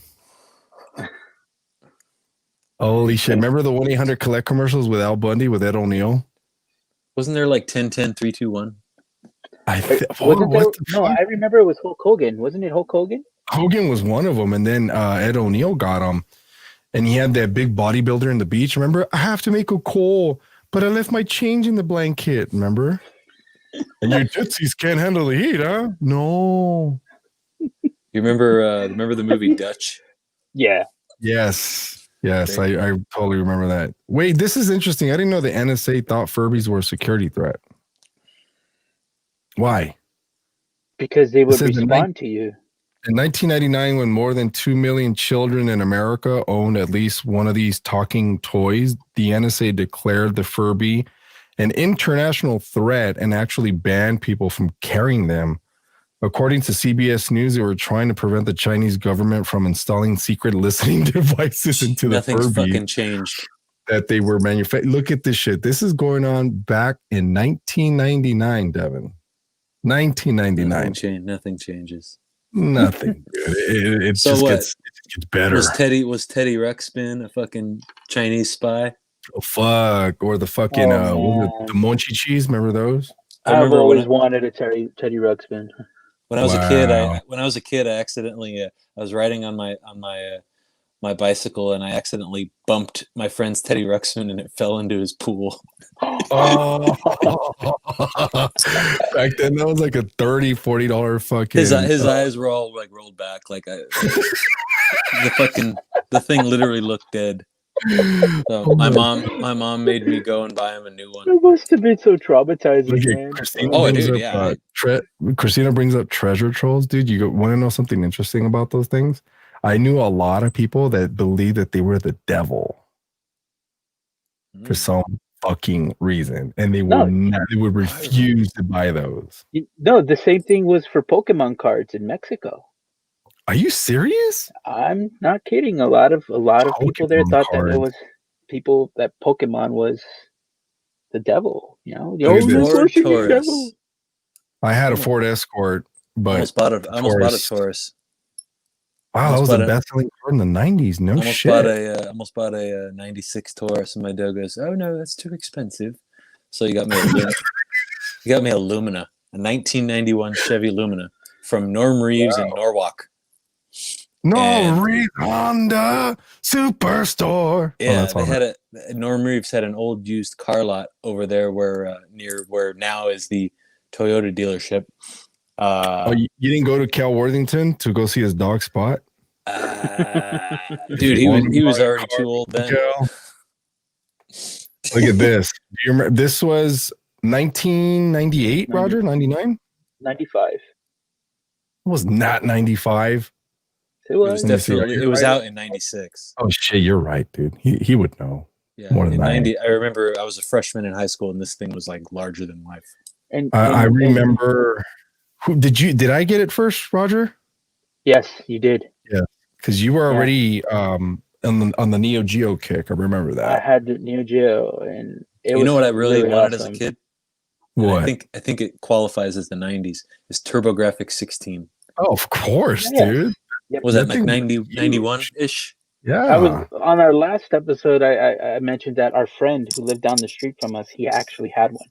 Holy shit. Remember the 1-800-COLLECT commercials with Al Bundy, with Ed O'Neill? Wasn't there like 10-10-3-2-1? No, I remember it was Hulk Hogan. Wasn't it Hulk Hogan? Hogan was one of them, and then Ed O'Neill got him. and he had that big bodybuilder in the beach. Remember, I have to make a call, but I left my change in the blanket. Remember? And your tootsies can't handle the heat, huh? No. You remember the movie Dutch? Yeah. Yes. Yes, Great. I totally remember that. Wait, this is interesting. I didn't know the NSA thought Furbies were a security threat. Why? Because they would says the respond to you. In 1999, when more than 2 million children in America owned at least one of these talking toys, the NSA declared the Furby an international threat and actually banned people from carrying them. According to CBS News, they were trying to prevent the Chinese government from installing secret listening devices into the Nothing's Furby fucking changed. that they were manufacturing. Look at this shit. This is going on back in 1999, Devin. 1999. Nothing changes. Nothing. It So just what? gets better. Was Teddy Ruxpin a fucking Chinese spy? Oh, fuck. Or the fucking what was it, the mochi cheese. Remember those? I've always wanted a Teddy Ruxpin. When I was a kid, I accidentally I was riding on my bicycle and I accidentally bumped my friend's Teddy Ruxpin and it fell into his pool. Oh, back then that was like a $30-$40 fucking. His eyes were all like rolled back, like the thing literally looked dead. So my mom made me go and buy him a new one. It must have been so traumatizing, man. Christina brings up treasure trolls, dude. You want to know something interesting about those things? I knew a lot of people that believed that they were the devil for some fucking reason, and they would refuse to buy those. No, the same thing was for Pokemon cards in Mexico. Are you serious? I'm not kidding. A lot of people there thought that it was that Pokemon was the devil. You know, Ford Taurus. I had a Ford Escort, but almost bought a Taurus. Wow, that was the best-selling card in the 90s. No shit. Almost bought a 96 Taurus, and my dad goes, "Oh no, that's too expensive." So you got me a Lumina, a 1991 Chevy Lumina from Norm Reeves in Norwalk. Reeves Honda Superstore. Yeah, Norm Reeves had an old used car lot over there near where now is the Toyota dealership. You didn't go to Cal Worthington to go see his dog Spot? Dude, he was already too old then. Look at this. Do you remember? This was 1998, Roger? 99? 95. It was not 95. It was definitely. It was out in 96. Oh shit, you're right, dude. He would know. Yeah, more than 90. I remember I was a freshman in high school, and this thing was like larger than life. And I remember. Did I get it first, Roger? Yes, you did. Yeah, because you were already on the Neo Geo kick. I remember that. I had the Neo Geo, and you know what I really wanted as a kid? What? I think it qualifies as the 90s. Is TurboGrafx 16. Oh, of course, dude. Yep. Was that like 91-ish? Yeah. I was on our last episode. I mentioned that our friend who lived down the street from us, he actually had one.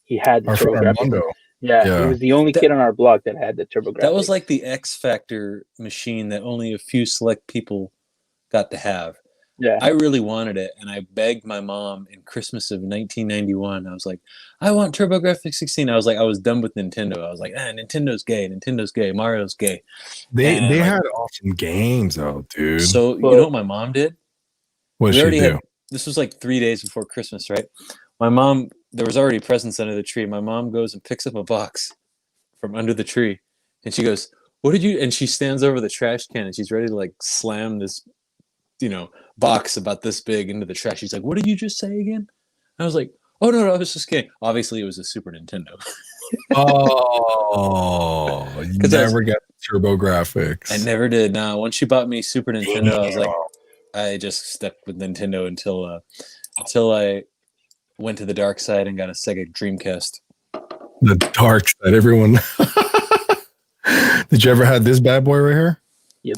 He had the TurboGrafx. Yeah, he was the only kid on our block that had the TurboGrafx. That was like the X Factor machine that only a few select people got to have. Yeah, I really wanted it, and I begged my mom in Christmas of 1991. I was like, I want TurboGrafx 16. I was done with Nintendo. I was like, Nintendo's gay, Mario's gay. They had awesome games though, dude. So you know what my mom did? What did she do? This was like 3 days before Christmas, right? My mom, there was already presents under the tree. My mom goes and picks up a box from under the tree, and she goes, "What did you?" And she stands over the trash can, and she's ready to like slam this, box about this big into the trash. She's like, "What did you just say again?" I was like, "Oh no, I was just kidding." Obviously, it was a Super Nintendo. Oh, you never got TurboGrafx. I never did. No, once she bought me Super Nintendo, I was like, I just stuck with Nintendo until I went to the dark side and got a Sega Dreamcast. The dark side, everyone. Did you ever have this bad boy right here? Yep.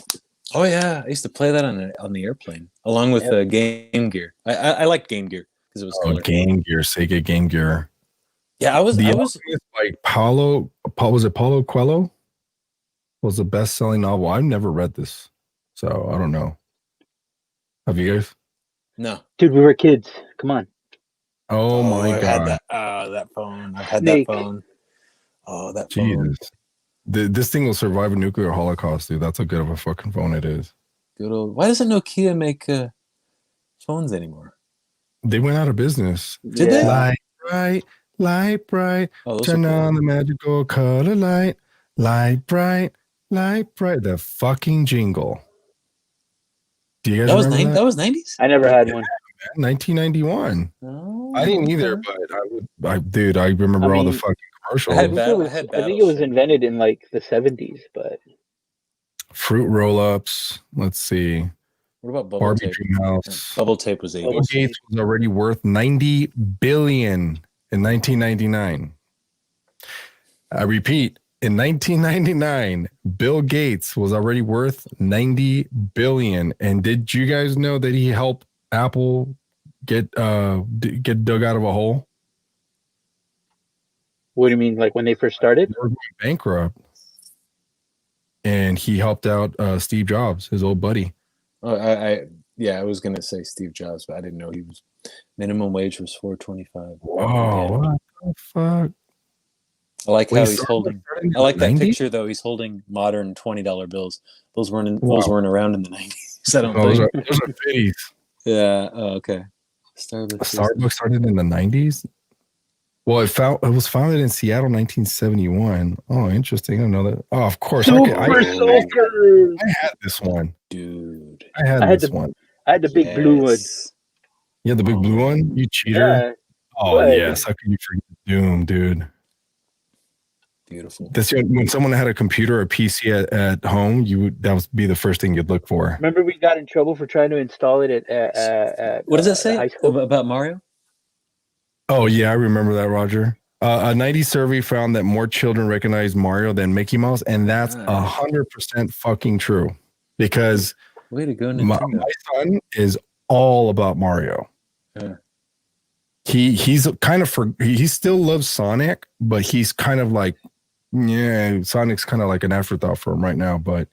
Oh yeah, I used to play that on the airplane along with Game Gear. I liked Game Gear because it was color. Game Gear, Sega Game Gear. Yeah, I was like Paulo Coelho was the best-selling novel. I've never read this, so I don't know. Have you guys? No. Dude, we were kids. Come on. Oh my I've god. had that. That phone. I've had Snake. that phone. Oh, that phone. Jesus. This thing will survive a nuclear holocaust, dude. That's how good of a fucking phone it is. Good old. Why doesn't Nokia make phones anymore? They went out of business. Did they? Light bright. Oh, those Turn are cool. on the magical color light. Light bright. The fucking jingle. Do you guys That was remember That was 90s. I never had one. 1991. Oh, I didn't either, okay. but I remember all the mean, fucking commercials. I had I think it was invented in like the 70s, but Fruit roll-ups. Let's see. What about bubble Barbie tape? Dreamhouse. Bubble tape was 80s. Bill Gates was already worth $90 billion in 1999. I repeat, in 1999, Bill Gates was already worth $90 billion. And did you guys know that he helped Apple get dug out of a hole? what do you mean? Like when they first started? They were going bankrupt. And he helped out Steve Jobs, his old buddy. Oh, I was gonna say Steve Jobs, but I didn't know he was. Minimum wage was $4.25. Whoa, what the fuck? I like how Wait, he's so holding. in I like the that 90s? picture though. He's holding modern $20 bills. Those weren't Wow. around in the 90s. I don't Those think. are pennies. Yeah. Oh, okay. Starbucks started in the 90s. Well, it was founded in Seattle, 1971. Oh, interesting. I didn't know that. Oh, of course. Super I had this one. Dude. I had this one. I had the big blue one. You had the big blue one? You cheater. Yeah. Oh, What? yes. How can you forget Doom, dude? Beautiful. When someone had a computer or PC at home, that would be the first thing you'd look for. Remember we got in trouble for trying to install it at What does that say high school? about Mario? Oh, yeah, I remember that, Roger. A 90s survey found that more children recognize Mario than Mickey Mouse, and that's 100% fucking true. Because way to go, my son is all about Mario. Yeah. He's kind of he still loves Sonic, but he's kind of like, yeah, Sonic's kind of like an afterthought for him right now. But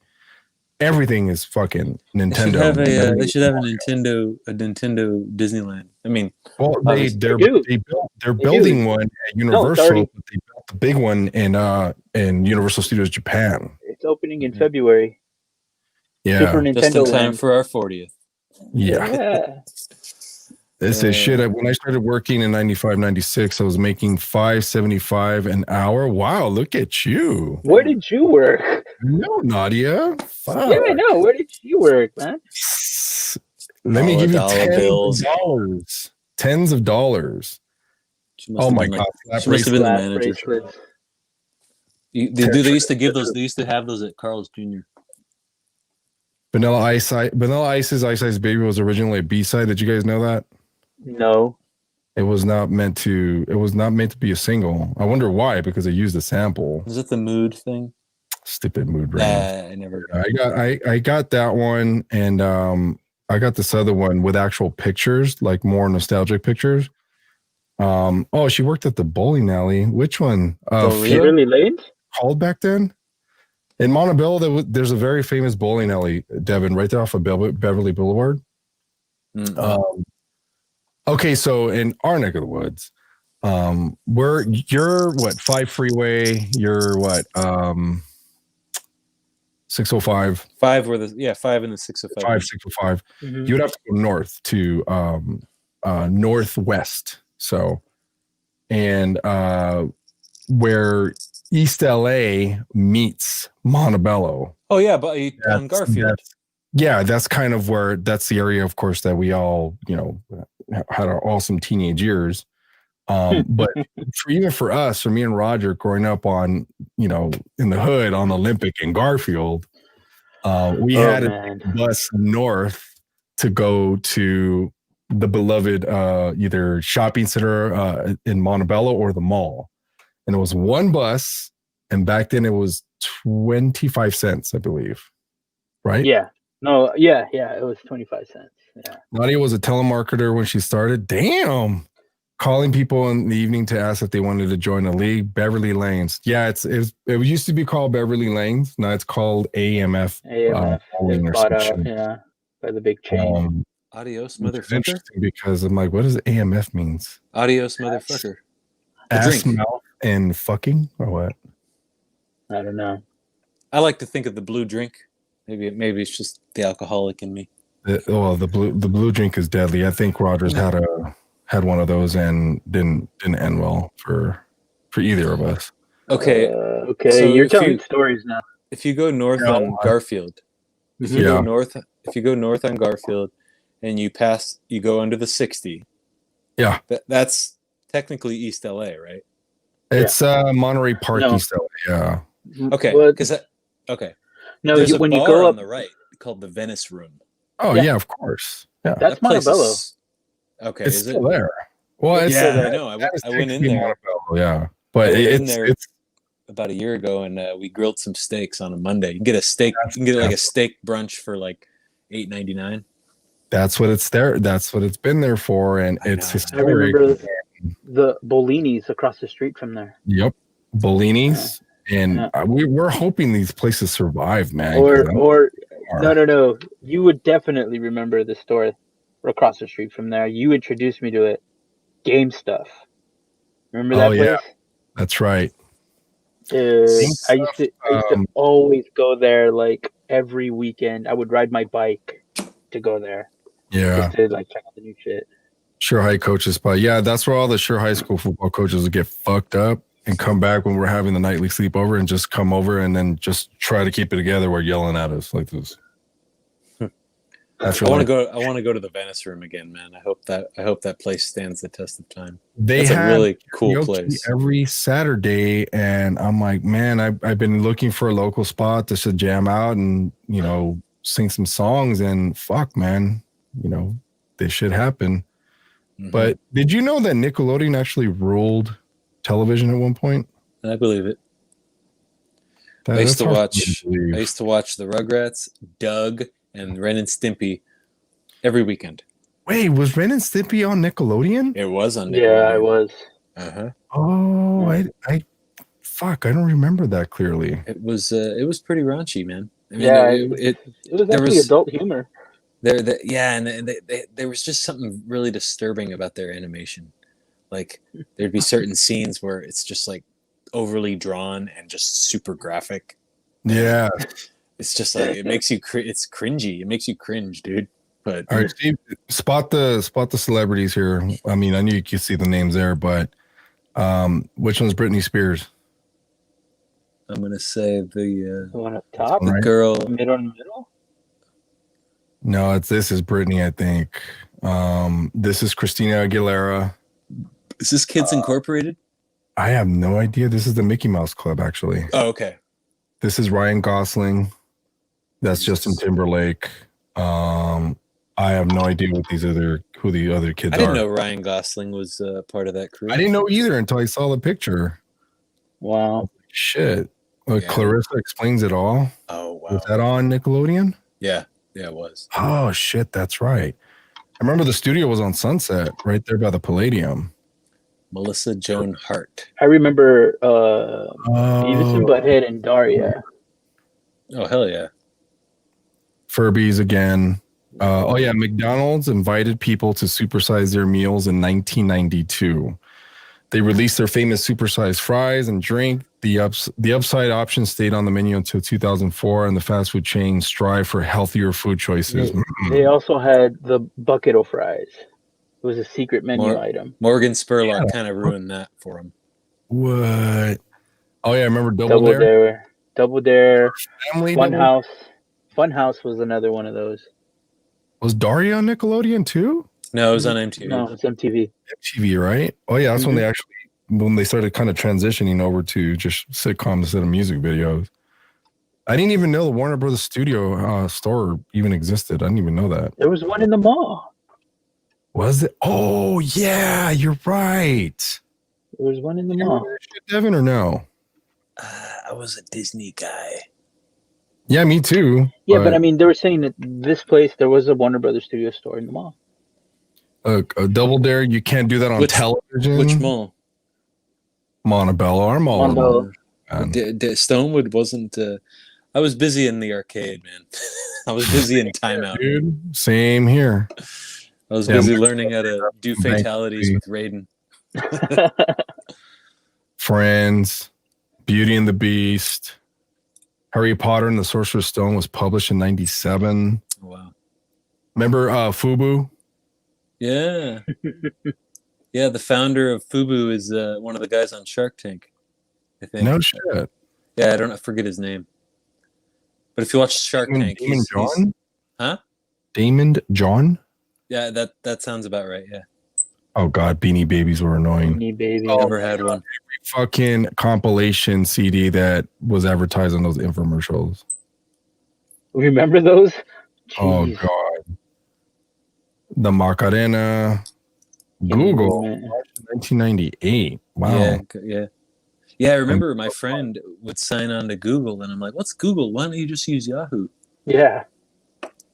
everything is fucking Nintendo. They should have a Nintendo Disneyland. I mean, well, they're building one at Universal, but they built the big one in Universal Studios Japan. It's opening in February. Yeah, Super Nintendo just in time Land. for our 40th. Yeah. This is shit. When I started working in 95, 96, I was making $5.75 an hour. Wow, look at you. Where did you work? No, Nadia. Fuck. Yeah, I know. Where did you work, man? Let me give you $10. Tens of dollars. Oh my god! She must have been the manager. They used to give those. They used to have those at Carl's Jr. Vanilla Ice's Ice Ice Baby was originally a B-side. Did you guys know that? No. It was not meant to be a single. I wonder why, because they used a sample. Is it the mood thing? Stupid mood ring. I never. I got that one, and I got this other one with actual pictures, like more nostalgic pictures. Oh, she worked at the bowling alley. Which one? Really late? Called back then? In Montebello, there's a very famous bowling alley, Devin, right there off of Beverly Boulevard. Mm-hmm. Okay, so in our neck of the woods, you're what, 5 freeway, you're what, 605. 5 were the 5 and the 605. 605. Mm-hmm. You would have to go north to northwest. So, and where East LA meets Montebello. Oh yeah, but on Garfield. That's kind of where, that's the area, of course, that we all, had our awesome teenage years. But even for us, for me and Roger growing up on, in the hood on Olympic and Garfield, we had a bus north to go to the beloved either shopping center in Montebello or the mall. And it was one bus. And back then it was 25 cents, I believe. Right? Yeah. No, yeah. It was 25 cents. Yeah. Nadia was a telemarketer when she started. Damn. Calling people in the evening to ask if they wanted to join a league. Beverly Lanes. Yeah, it used to be called Beverly Lanes. Now it's called AMF. AMF. Bought out, by the big chain. Adios, which is motherfucker. interesting because I'm like, what does AMF means? Adios, motherfucker. A Ass, drink. mouth, and fucking, or what? I don't know. I like to think of the blue drink. Maybe it's just the alcoholic in me. The blue drink is deadly. I think Rogers had one of those and didn't end well for either of us. Okay. Okay, so you're if telling you- stories now. If you go north No, on Garfield, if you Yeah. go north on Garfield, and you go under the 60. Yeah. That's technically East LA, right? It's Monterey Park No. East LA. Yeah. Okay. But, Okay. no, There's when a you bar go on up, the right called the Venice Room. Oh Yeah. yeah, of course. Yeah. that's That place Montebello. is okay. It's Is still it? there. Well, it's Yeah, I know. that is I went in technically there. Montebello, yeah. But I went in it's there about a year ago, and we grilled some steaks on a Monday. You can get a steak. You can get like a steak brunch for like $8.99. that's what it's there. That's what it's been there for, and I it's know. I historic. remember the Bolini's across the street from there. Yep, Bellini's, and Yeah. we're hoping these places survive, man. 'cause Or I'm- no. You would definitely remember the store across the street from there. You introduced me to it. Game Stuff. Remember that Oh, place? yeah. That's right. I used to always go there like every weekend. I would ride my bike to go there Yeah, just to like check out the new shit. sure high coaches spot. Yeah, that's where all the sure high school football coaches would get fucked up and come back when we're having the nightly sleepover and just come over and then just try to keep it together while yelling at us like this. That's I want to really go. I want to go to the Venice Room again, man. I hope that place stands the test of time. they That's a have really cool karaoke place. every Saturday, and I'm like, man, I've been looking for a local spot to jam out and sing some songs, and fuck, man, this shit happen. Mhm. But did you know that Nickelodeon actually ruled television at one point? I believe it. I That's used to hard watch. me to believe. I used to watch the Rugrats, Doug, and Ren and Stimpy every weekend. Wait, was Ren and Stimpy on Nickelodeon? It was on Nickelodeon. Yeah, I was. Uh-huh. Oh, I don't remember that clearly. It was pretty raunchy, man. I mean, Yeah, it it was there actually was- adult humor. and there was just something really disturbing about their animation. Like there'd be certain scenes where it's just like overly drawn and just super graphic. Yeah. It's just like it makes you it's cringy. It makes you cringe, dude. But All right, Steve, spot the celebrities here. I mean, I knew you could see the names there, but which one's Britney Spears? I'm gonna say the The one up top, Right. girl. middle and middle. No, this is Britney, I think. This is Christina Aguilera. Is this Kids Incorporated? I have no idea. This is the Mickey Mouse Club, actually. Oh, okay. This is Ryan Gosling. That's Justin Timberlake. I have no idea who the other kids I didn't are. know Ryan Gosling was part of that crew. I didn't know either until I saw the picture. Wow. Shit. Yeah. Clarissa Explains It All. Oh wow. Was that on Nickelodeon? Yeah, it was. Oh shit, that's right. I remember the studio was on Sunset, right there by the Palladium. Melissa Joan Hart. I remember Beavis and Oh, Butthead and Daria. Oh hell yeah. Furbies again. Oh yeah, McDonald's invited people to supersize their meals in 1992. They released their famous supersized fries and drink. The upside option stayed on the menu until 2004, and the fast food chain strive for healthier food choices. They also had the bucket of fries. It was a secret menu item. Morgan Spurlock kind of ruined that for him. What? Oh yeah, I remember Double Dare. Double Dare. Family Funhouse. Funhouse was another one of those. Was Daria on Nickelodeon too? No, it was on MTV. No, it's MTV. MTV, right? Oh yeah, that's when they started kind of transitioning over to just sitcoms instead of music videos. I didn't even know the Warner Brothers Studio store even existed. I didn't even know that. There was one in the mall. Was it? Oh yeah, you're right. There was one in the You mall. remember that shit, Devin, or no? I was a Disney guy. Yeah, me too. Yeah, but I mean, they were saying that this place, there was a Warner Brothers Studio store in the mall. Look, a Double Dare, you can't do that on television. Which mall? Montebello, our mall. Montebello. Stonewood wasn't. I was busy in the arcade, man. I was busy in timeout. Dude, same here. was Yeah, busy learning how to do Bank fatalities Movie. with Raiden. Friends, Beauty and the Beast, Harry Potter and the Sorcerer's Stone was published in 97. Oh, wow. Remember Fubu? Yeah. Yeah, the founder of Fubu is one of the guys on Shark Tank, I think. No shit. Yeah, I forget his name. But if you watch Shark Tank, Damon he's John? huh? Damon John? Yeah, that sounds about right. Yeah, Oh god, Beanie Babies were annoying. Beanie Baby. Oh, never had one. Fucking compilation CD that was advertised on those infomercials. Remember those? Oh Jeez. god. The Macarena. Give me a Google. moment. 1998. Wow. Yeah. I remember my friend would sign on to Google, and I'm like, "What's Google? Why don't you just use Yahoo?" Yeah.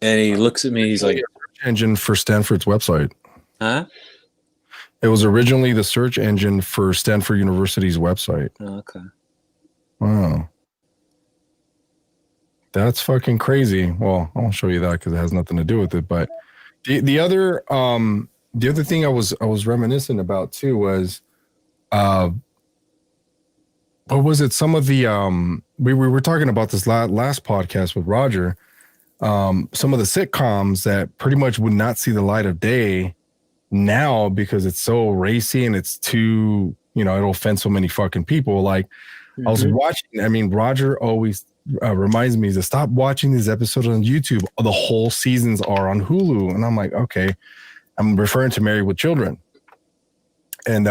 And he looks at me. He's like, Search engine for Stanford's website. "Huh? It was originally the search engine for Stanford University's website. Oh, okay." Wow. That's fucking crazy. Well, I won't show you that because it has nothing to do with it. But the other thing I was reminiscent about too was what was it? Some of the we were talking about this last podcast with Roger. Some of the sitcoms that pretty much would not see the light of day now because it's so racy and it's too, it'll offend so many fucking people. Like I was watching, I mean, Roger always reminds me to stop watching these episodes on YouTube. The whole seasons are on Hulu. And I'm like, okay, I'm referring to Married with Children. And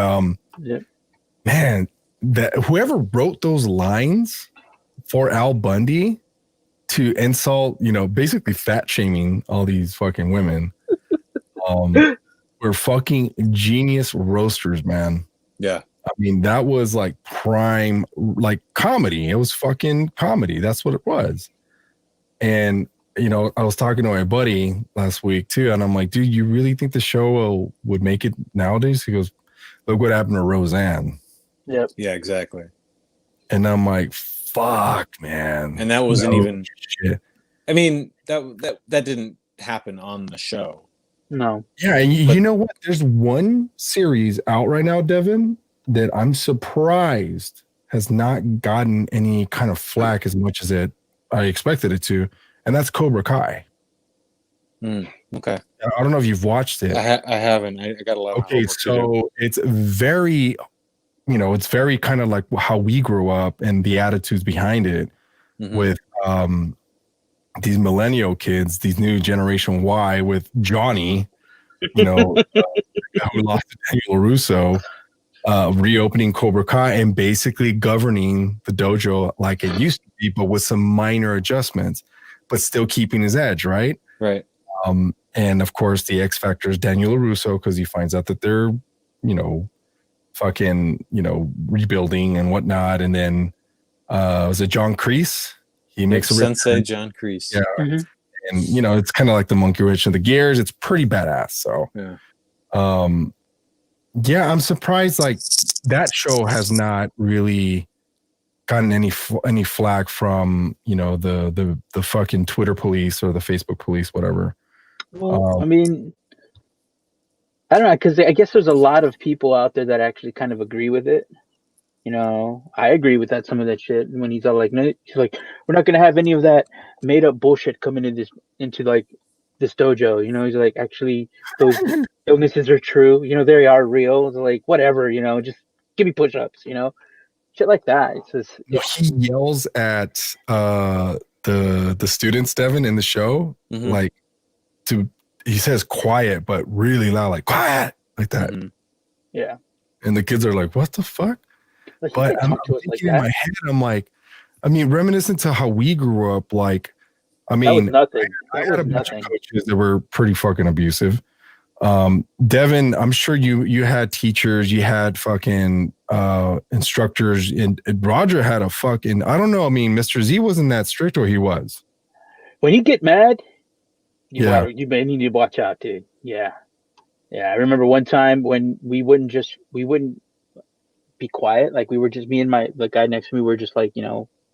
man, that whoever wrote those lines for Al Bundy to insult, basically fat shaming all these fucking women, were fucking genius roasters, man. Yeah. I mean, that was like prime, like comedy. It was fucking comedy. That's what it was. And, I was talking to my buddy last week too. And I'm like, dude, you really think the show would make it nowadays? He goes, look what happened to Roseanne. Yep. Yeah, exactly. And I'm like, fuck, man. And that wasn't even shit. I mean, that didn't happen on the show. No. Yeah, and you know what? There's one series out right now, Devin, that I'm surprised has not gotten any kind of flack as much as I expected it to, and that's Cobra Kai. Okay. I don't know if you've watched it. I haven't. I got a lot of Okay, so it's very, it's very kind of like how we grew up and the attitudes behind it with these millennial kids, these new generation Y with Johnny, who lost to Daniel LaRusso, reopening Cobra Kai and basically governing the dojo like it used to be, but with some minor adjustments, but still keeping his edge, right? Right. And of course, the X Factor is Daniel LaRusso because he finds out that they're, fucking, rebuilding and whatnot. And then was it John Kreese? He makes a Sensei John Kreese. Yeah. And it's kind of like the monkey wrench of the gears. It's pretty badass. So yeah, I'm surprised like that show has not really gotten any flack from the fucking Twitter police or the Facebook police, whatever. Well, I mean, I don't know, because I guess there's a lot of people out there that actually kind of agree with it. I agree with that, some of that shit. When he's all like, no, he's like, we're not gonna have any of that made up bullshit coming into like this dojo. He's like, actually, those illnesses are true. They are real. It's like, whatever. Just give me push-ups. Shit like that. It's just he yells at the students, Devin, in the show, like he says quiet but really loud, like quiet, like that. Yeah. And the kids are like, what the fuck? Like, but I'm thinking in my head, I'm like, reminiscent to how we grew up, like, that was nothing. I had a bunch of coaches that were pretty fucking abusive. Devin, I'm sure you had teachers, you had fucking instructors, and Roger had a fucking, I don't know, Mr. Z wasn't that strict, or he was. When you get mad, you need to watch out, dude. Yeah. I remember one time when we wouldn't be quiet. Like we were just, me and the guy next to me were just like,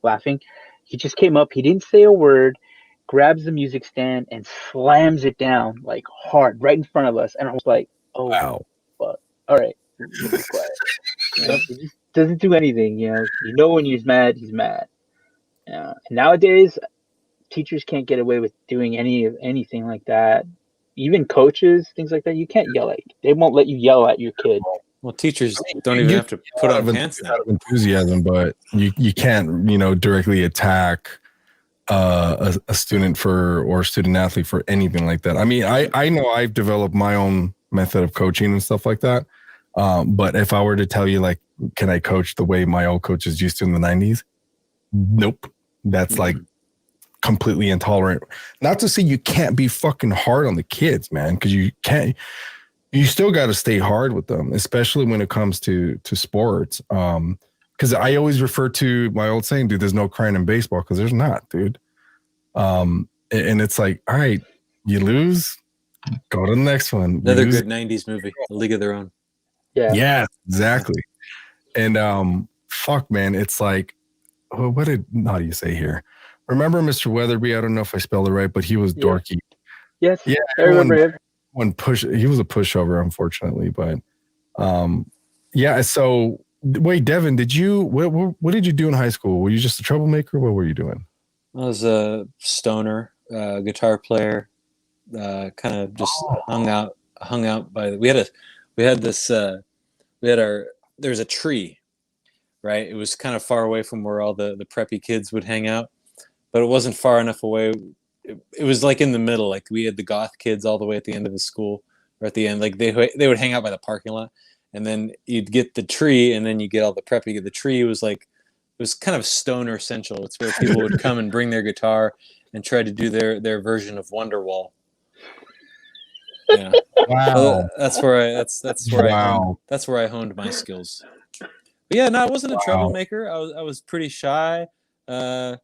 laughing. He just came up. He didn't say a word. grabs the music stand and slams it down like hard right in front of us, and I was like, "Oh, Wow. fuck! All right, we'll be quiet." Yep. He just doesn't do anything. When he's mad, he's mad. And nowadays, teachers can't get away with doing anything like that. Even coaches, things like that, you can't yell at. They won't let you yell at your kid. Well, teachers don't You even get have to put a lot on of pants now. enthusiasm, but you can't directly attack a student or student athlete for anything like that. I mean, I know I've developed my own method of coaching and stuff like that. But if I were to tell you, like, can I coach the way my old coaches used to in the 90s? Nope. That's like completely intolerant. Not to say you can't be fucking hard on the kids, man, because you can't. You still got to stay hard with them, especially when it comes to sports. Because I always refer to my old saying, dude, there's no crying in baseball, because there's not, dude. And it's like, all right, you lose, go to the next one. Another good 90s movie, A League of Their Own. Yeah, exactly. And fuck, man, it's like, how do you say here? Remember Mr. Weatherby? I don't know if I spelled it right, but he was dorky. Yes. Yeah, I remember him. He was a pushover, unfortunately, but yeah. So wait, Devin, what did you do in high school? Were you just a troublemaker? What were you doing? I was a stoner, guitar player, kind of just hung out by there's a tree, right? It was kind of far away from where all the preppy kids would hang out, but it wasn't far enough away. It was like in the middle. Like we had the goth kids all the way at the end of the school, or at the end, like they would hang out by the parking lot, and then you'd get the tree, and then you get all the preppy. The tree was like, it was kind of stoner central. It's where people would come and bring their guitar and try to do their version of Wonderwall. Yeah. Wow. That's where I honed my skills. But yeah, no, I wasn't a troublemaker. I was pretty shy. Started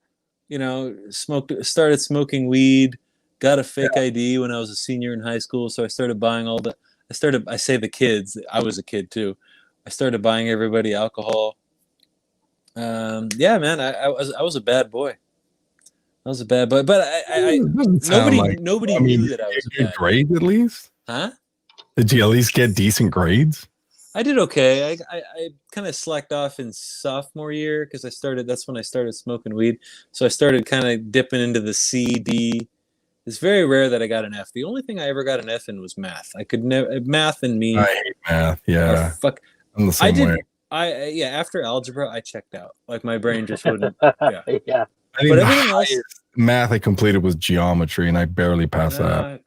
smoking weed, got a fake ID when I was a senior in high school. So I started buying I say the kids, I was a kid too. I started buying everybody alcohol. Yeah, man, I was a bad boy. I was a bad boy, but nobody knew that I was a bad boy. Grades at least? Huh? Did you at least get decent grades? I did okay. I kind of slacked off in sophomore year because that's when I started smoking weed. So I started kind of dipping into the C, D. It's very rare that I got an F. The only thing I ever got an F in was math. I could never, math and me. I hate math. Yeah. Fuck. I'm the same way. After algebra, I checked out. Like my brain just wouldn't. Yeah. I think But the everything else, highest math I completed was geometry, and I barely passed that.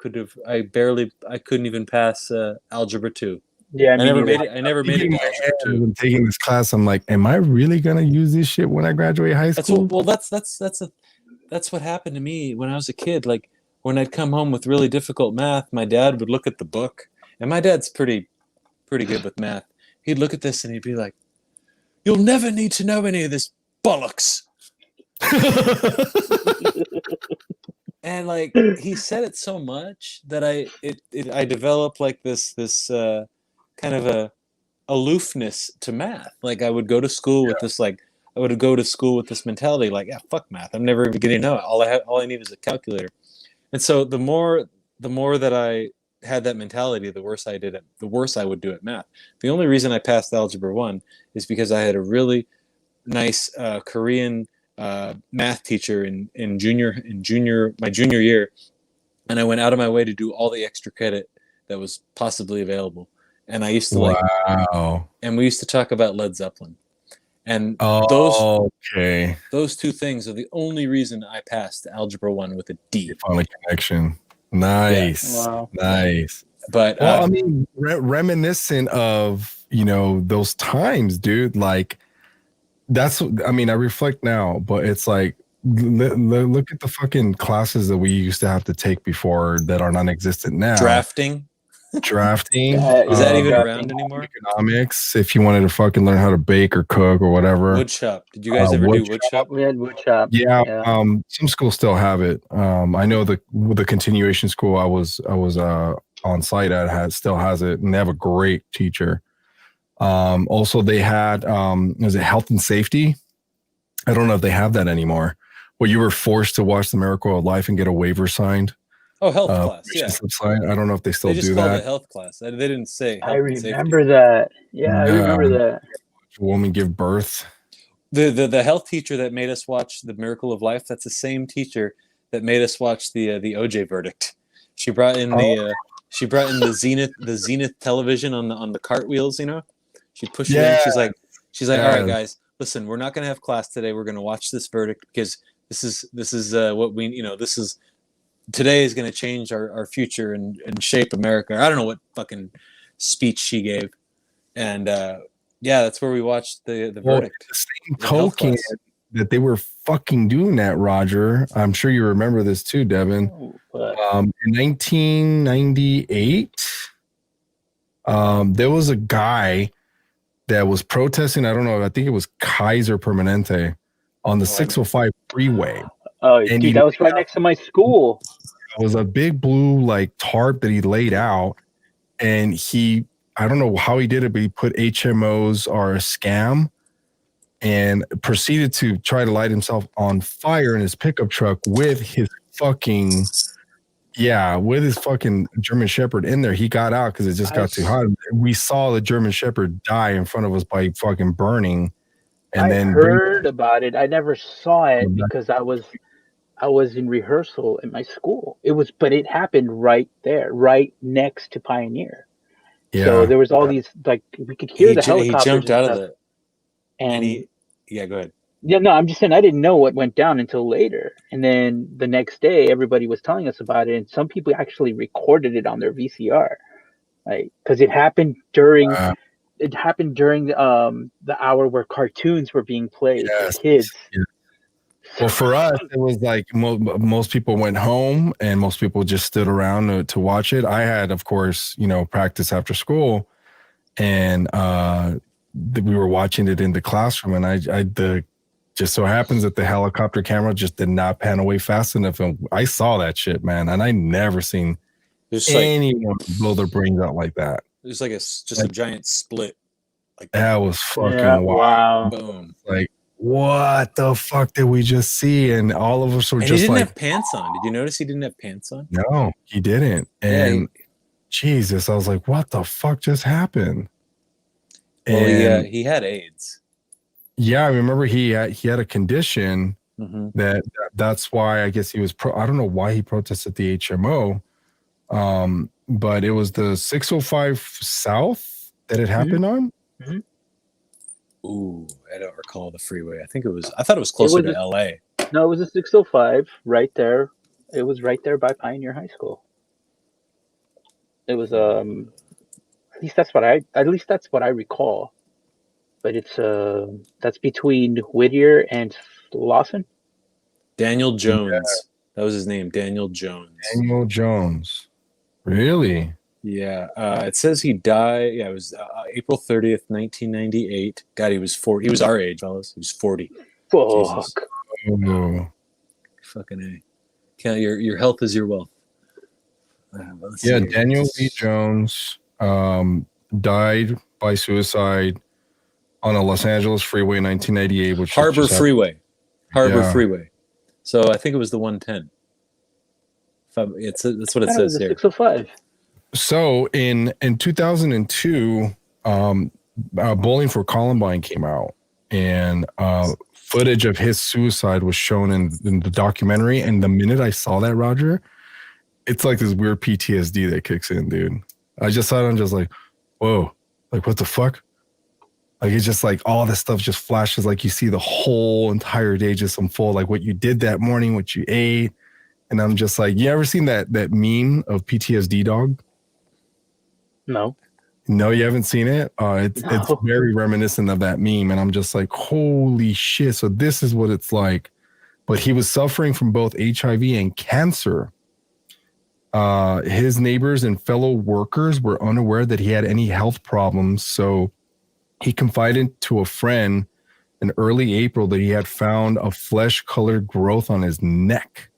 I couldn't even pass algebra 2. Yeah, I never made it. I never made it to algebra 2. When taking this class, I'm like, am I really gonna use this shit when I graduate high school? That's what happened to me when I was a kid. Like when I'd come home with really difficult math, my dad would look at the book, and my dad's pretty good with math. He'd look at this and he'd be like, "You'll never need to know any of this bollocks." And like he said it so much that I developed like this kind of a aloofness to math. Like I would go to school with this mentality like, yeah, fuck math. I'm never even getting to know it. All I need is a calculator. And so the more that I had that mentality, the worse I would do at math. The only reason I passed algebra 1 is because I had a really nice Korean math teacher in my junior year, and I went out of my way to do all the extra credit that was possibly available. And I used to and we used to talk about Led Zeppelin. And those two things are the only reason I passed algebra 1 with a D. You found a connection. Nice. Yeah. Wow. Nice. But I mean, reminiscent of those times, dude. Like I reflect now, but it's like look at the fucking classes that we used to have to take before that are non-existent now. Drafting. Is that even around anymore? Economics, if you wanted to fucking learn how to bake or cook or whatever. Woodshop. Did you guys ever do woodshop? We had woodshop. Yeah. Some schools still have it. I know the continuation school I was on site at still has it, and they have a great teacher. Also they had was it health and safety? I don't know if they have that anymore, Well, you were forced to watch The Miracle of Life and get a waiver signed. Oh, health class. Yeah. I don't know if they still They just do called that. it health class. They didn't say I health and safety. remember that. Yeah, I remember that. A woman give birth. The health teacher that made us watch The Miracle of Life, that's the same teacher that made us watch the OJ verdict. She brought in the Zenith television on the cartwheels, you know. She pushed it in. She's like, all right, guys, listen, we're not gonna have class today. We're gonna watch this verdict because this is what we, you know, this is today is gonna change our future and shape America. I don't know what fucking speech she gave, and yeah, that's where we watched the verdict. The same token that they were fucking doing that, Roger. I'm sure you remember this too, Devin. In 1998, there was a guy that was protesting. I don't know. I think it was Kaiser Permanente on the 605 freeway. Oh, and dude, that was right next to my school. It was a big blue like tarp that he laid out, and I don't know how he did it, but he put HMOs are a scam and proceeded to try to light himself on fire in his pickup truck with his fucking German Shepherd in there. He got out because it just got too hot. We saw the German Shepherd die in front of us by fucking burning. And I heard about it. I never saw it because I was in rehearsal at my school. But it happened right there, right next to Pioneer. Yeah. So there was all these, like, we could hear the helicopters. He jumped out of it. Yeah, go ahead. Yeah, no, I'm just saying I didn't know what went down until later. And then the next day, everybody was telling us about it. And some people actually recorded it on their VCR. Like, because it happened during the hour where cartoons were being played for kids. Yeah. Well, for us, it was like most people went home and most people just stood around to watch it. I had, of course, practice after school, and we were watching it in the classroom. And just so happens that the helicopter camera just did not pan away fast enough, and I saw that shit, man. And I never seen anyone blow their brains out like that. It was like a giant split. Like that was fucking wild. Wow. Boom. Like, what the fuck did we just see? And all of us were just like, he didn't have pants on. Did you notice he didn't have pants on? No, he didn't. And Jesus, I was like, what the fuck just happened? Well, he had AIDS. Yeah, I remember he had a condition that's why I guess he was I don't know why he protested the HMO. But it was the 605 South that it happened on. Mm-hmm. Ooh, I don't recall the freeway. I thought it was closer to LA. No, it was a 605 right there. It was right there by Pioneer High School. It was at least that's what I recall. But it's that's between Whittier and Lawson. Daniel Jones. Yeah. That was his name, Daniel Jones. Daniel Jones. Really? Yeah. It says he died. Yeah, it was April 30th, 1998. God, he was 40. He was our age, fellas. He was 40. Fuck. Oh. Fucking A. Your health is your wealth. Daniel Lee Jones died by suicide on a Los Angeles freeway in 1998, which Harbor Freeway. Freeway. So I think it was the 110. That's what it says here. 605. So in 2002, Bowling for Columbine came out, and footage of his suicide was shown in the documentary. And the minute I saw that, Roger, it's like this weird PTSD that kicks in, dude. I just saw it and I'm just like, whoa, like what the fuck? Like it's just like all this stuff just flashes, like you see the whole entire day just unfold, like what you did that morning, what you ate. And I'm just like, you ever seen that meme of PTSD dog? No, you haven't seen it? It's very reminiscent of that meme. And I'm just like, holy shit. So this is what it's like. But he was suffering from both HIV and cancer. His neighbors and fellow workers were unaware that he had any health problems. So he confided to a friend in early April that he had found a flesh-colored growth on his neck.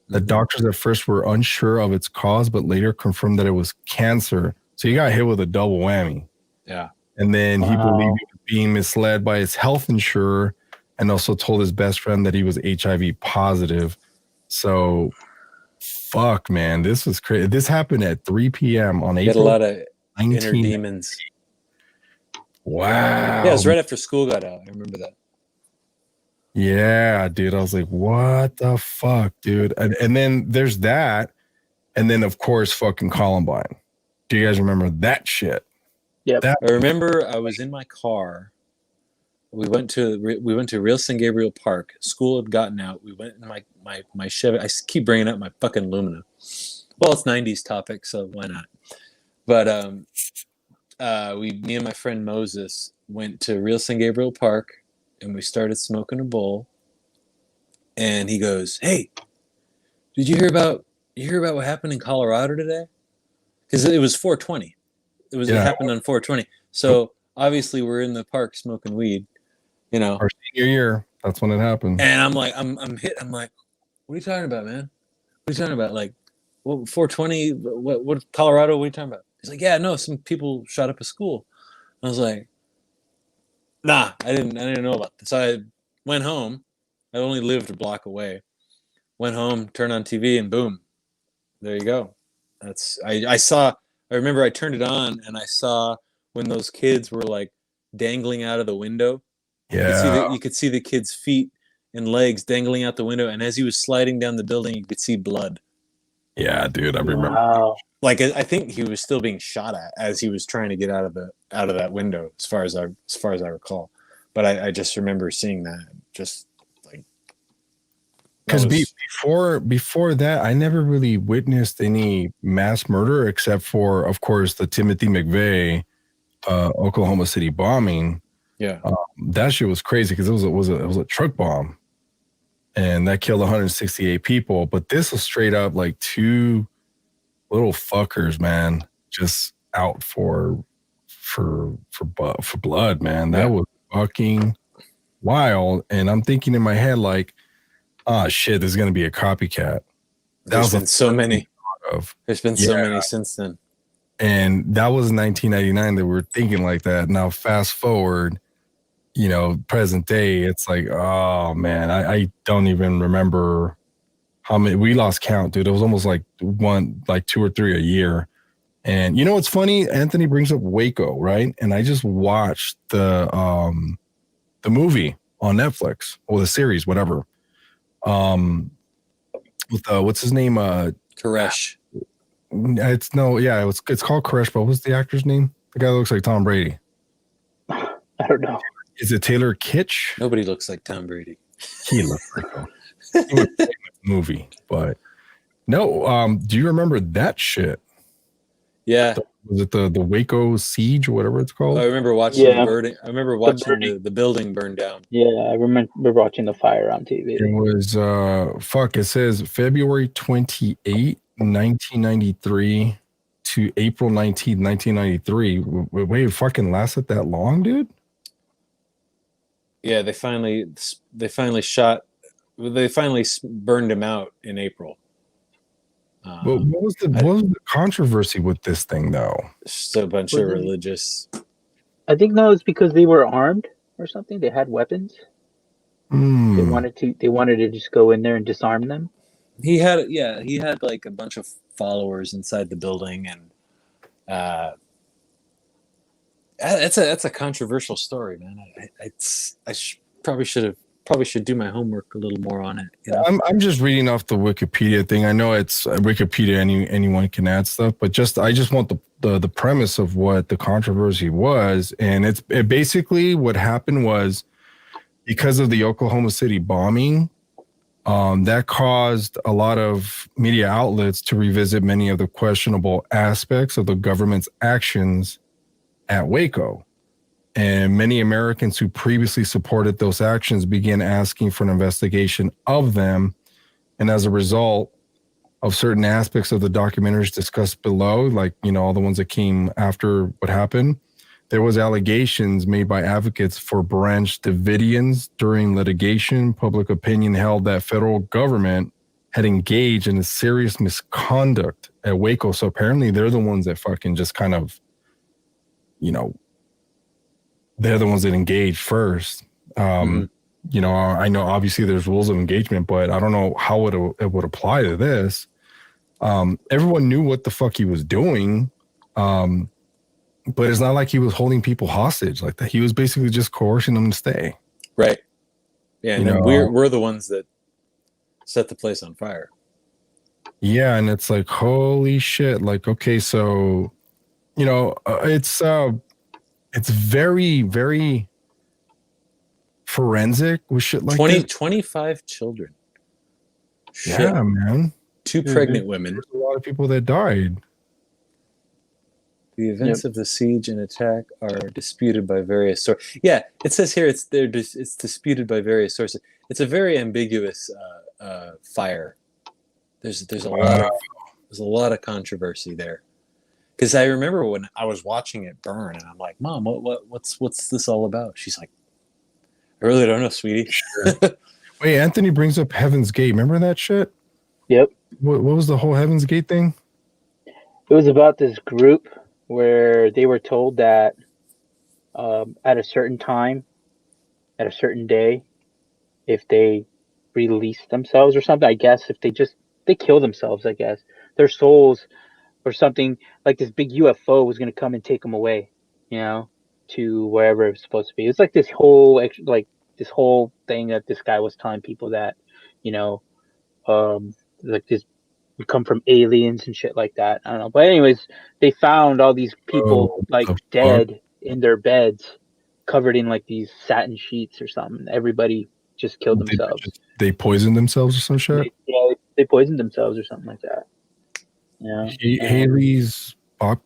The doctors at first were unsure of its cause, but later confirmed that it was cancer. So he got hit with a double whammy. Yeah. And then he believed he was being misled by his health insurer and also told his best friend that he was HIV positive. So, fuck, man, this was crazy. This happened at 3 p.m. on Get a April lot of inner 19. demons. Wow. Yeah, it was right after school got out. I remember that. Yeah, dude. I was like, what the fuck, dude? And then there's that. And then, of course, fucking Columbine. Do you guys remember that shit? Yep. That, I remember I was in my car. We went to Real San Gabriel Park. School had gotten out. We went in my Chevy. I keep bringing up my fucking Lumina. Well, it's 90s topic, so why not? But me and my friend Moses went to Real San Gabriel Park, and we started smoking a bowl. And he goes, "Hey, did you hear about what happened in Colorado today? Because it was 420. It happened on 420. So obviously we're in the park smoking weed, you know. our senior year, that's when it happened. And I'm like, I'm hit. I'm like, what are you talking about, man? What are you talking about? Like, what 420? What Colorado? What are you talking about? He's like, yeah, no, some people shot up a school. I was like, nah, I didn't know about this. So I went home. I only lived a block away. Went home, turned on TV, and boom, there you go. I remember I turned it on and I saw when those kids were like dangling out of the window. Yeah. You could see the kid's feet and legs dangling out the window, and as he was sliding down the building, you could see blood. Yeah, dude, I remember. Wow. Like I think he was still being shot at as he was trying to get out of that window, as far as I recall. But I just remember seeing that, just like, Because before that, I never really witnessed any mass murder except for, of course, the Timothy McVeigh Oklahoma City bombing. yeah. That shit was crazy because it was a truck bomb, and that killed 168 people. But this was straight up like two little fuckers, man, just out for blood, man. That was fucking wild. And I'm thinking in my head like, oh shit, there's gonna be a copycat. There's been so many. There's been so Yeah. many since then. And that was 1999 that we were thinking like that. Now fast forward, you know, present day, it's like, oh man, I don't even remember how many. We lost count, dude. It was almost like two or three a year. And you know what's funny? Anthony brings up Waco, right? And I just watched the movie on Netflix, or the series, whatever. With what's his name? Koresh. It's called Koresh, but what's the actor's name? The guy that looks like Tom Brady. I don't know. Is it Taylor Kitsch? Nobody looks like Tom Brady. He looks like him. He was in the movie, but no. Do you remember that shit? Yeah. Was it the Waco siege or whatever it's called? I remember watching Yeah. the building burn down. Yeah, I remember watching the fire on TV. It was it says February 28, 1993 to April 19, 1993. Wait, it fucking lasted that long, dude? Yeah, they finally burned him out in April. But what was the controversy with this thing though? Just a bunch of religious. I think no, it's because they were armed or something. They had weapons. They wanted to just go in there and disarm them. He had like a bunch of followers inside the building, and that's a controversial story, man. Probably should do my homework a little more on it. You know? I'm just reading off the Wikipedia thing. I know it's Wikipedia. Anyone can add stuff, but I just want the premise of what the controversy was, and it basically what happened was because of the Oklahoma City bombing, that caused a lot of media outlets to revisit many of the questionable aspects of the government's actions at Waco. And many Americans who previously supported those actions began asking for an investigation of them. And as a result of certain aspects of the documentaries discussed below, like, you know, all the ones that came after what happened, there was allegations made by advocates for Branch Davidians during litigation. Public opinion held that federal government had engaged in a serious misconduct at Waco. So apparently they're the ones that fucking just kind of, you know, they're the ones that engaged first. I know obviously there's rules of engagement, but I don't know how it would apply to this. Everyone knew what the fuck he was doing. But it's not like he was holding people hostage like that. He was basically just coercing them to stay. Right. Yeah, and then we're the ones that set the place on fire. Yeah, and it's like, holy shit. Like, okay, so it's very, very forensic with shit like 25 children. Shit. Yeah, man. 2 pregnant women. There's a lot of people that died. The events of the siege and attack are disputed by various sources. Yeah, it says here it's disputed by various sources. It's a very ambiguous fire. There's a lot of controversy there. Because I remember when I was watching it burn, and I'm like, "Mom, what's this all about?" She's like, "I really don't know, sweetie." Sure. Wait, Anthony brings up Heaven's Gate. Remember that shit? Yep. What was the whole Heaven's Gate thing? It was about this group where they were told that at a certain time, at a certain day, if they release themselves or something, I guess if they kill themselves, I guess their souls or something, like this big UFO was going to come and take them away, to wherever it was supposed to be. It's like this whole thing that this guy was telling people that, like this would come from aliens and shit like that. I don't know. But anyways, they found all these people dead in their beds, covered in like these satin sheets or something. Everybody just killed themselves. They poisoned themselves or some shit? They poisoned themselves or something like that. Yeah. Haley's Bob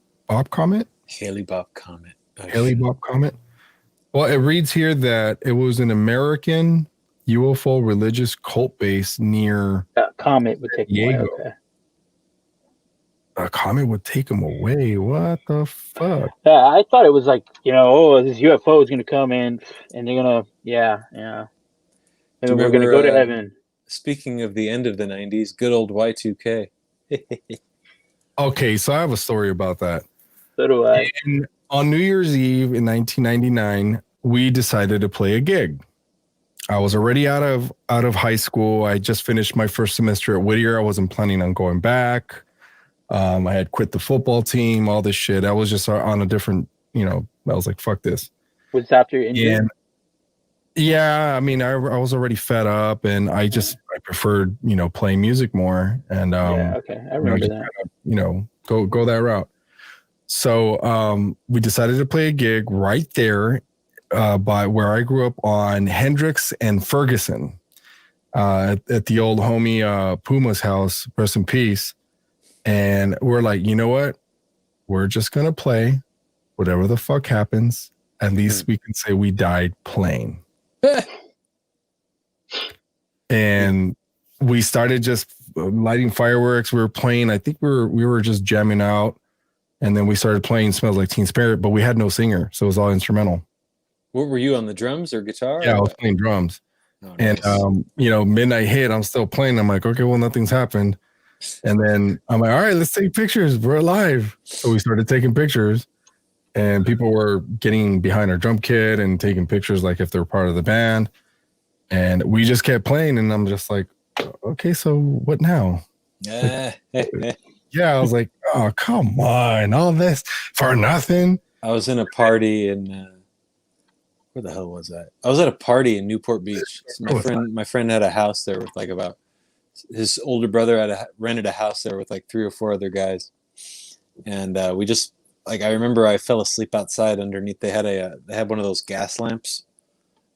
Comet? Haley Bob Comet. Haley Bob Comet? Well, it reads here that it was an American UFO religious cult base near Comet would take them away. Okay. A comet would take them away. What the fuck? Yeah, I thought it was like, this UFO is going to come in and they're going to, and we're going to go to heaven. Speaking of the end of the 90s, good old Y2K. Okay, so I have a story about that. So do I. And on New Year's Eve in 1999, we decided to play a gig. I was already out of high school. I just finished my first semester at Whittier. I wasn't planning on going back. I had quit the football team, all this shit. I was just on a different, I was like, fuck this. Was this after your injury? Yeah, I mean, I was already fed up, and I preferred, playing music more. And okay, I remember that. Go that route. So we decided to play a gig right there by where I grew up on Hendricks and Ferguson at the old homie Puma's house, rest in peace. And we're like, you know what? We're just going to play whatever the fuck happens. At least we can say we died playing. And we started just lighting fireworks. We were playing. I think we were just jamming out. And then we started playing Smells Like Teen Spirit, but we had no singer. So it was all instrumental. What were you on, the drums or guitar? Yeah, I was playing drums. Oh, nice. And, midnight hit, I'm still playing. I'm like, okay, well, nothing's happened. And then I'm like, all right, let's take pictures. We're alive. So we started taking pictures, and people were getting behind our drum kit and taking pictures like if they're part of the band. And we just kept playing, and I'm just like, okay, so what now? Yeah, I was like, oh, come on, all this for nothing. I was in a party in where the hell was that? I was at a party in Newport Beach. My friend had a house there with like about his older brother rented a house there with like 3 or 4 other guys, and we just I remember I fell asleep outside underneath. They had one of those gas lamps,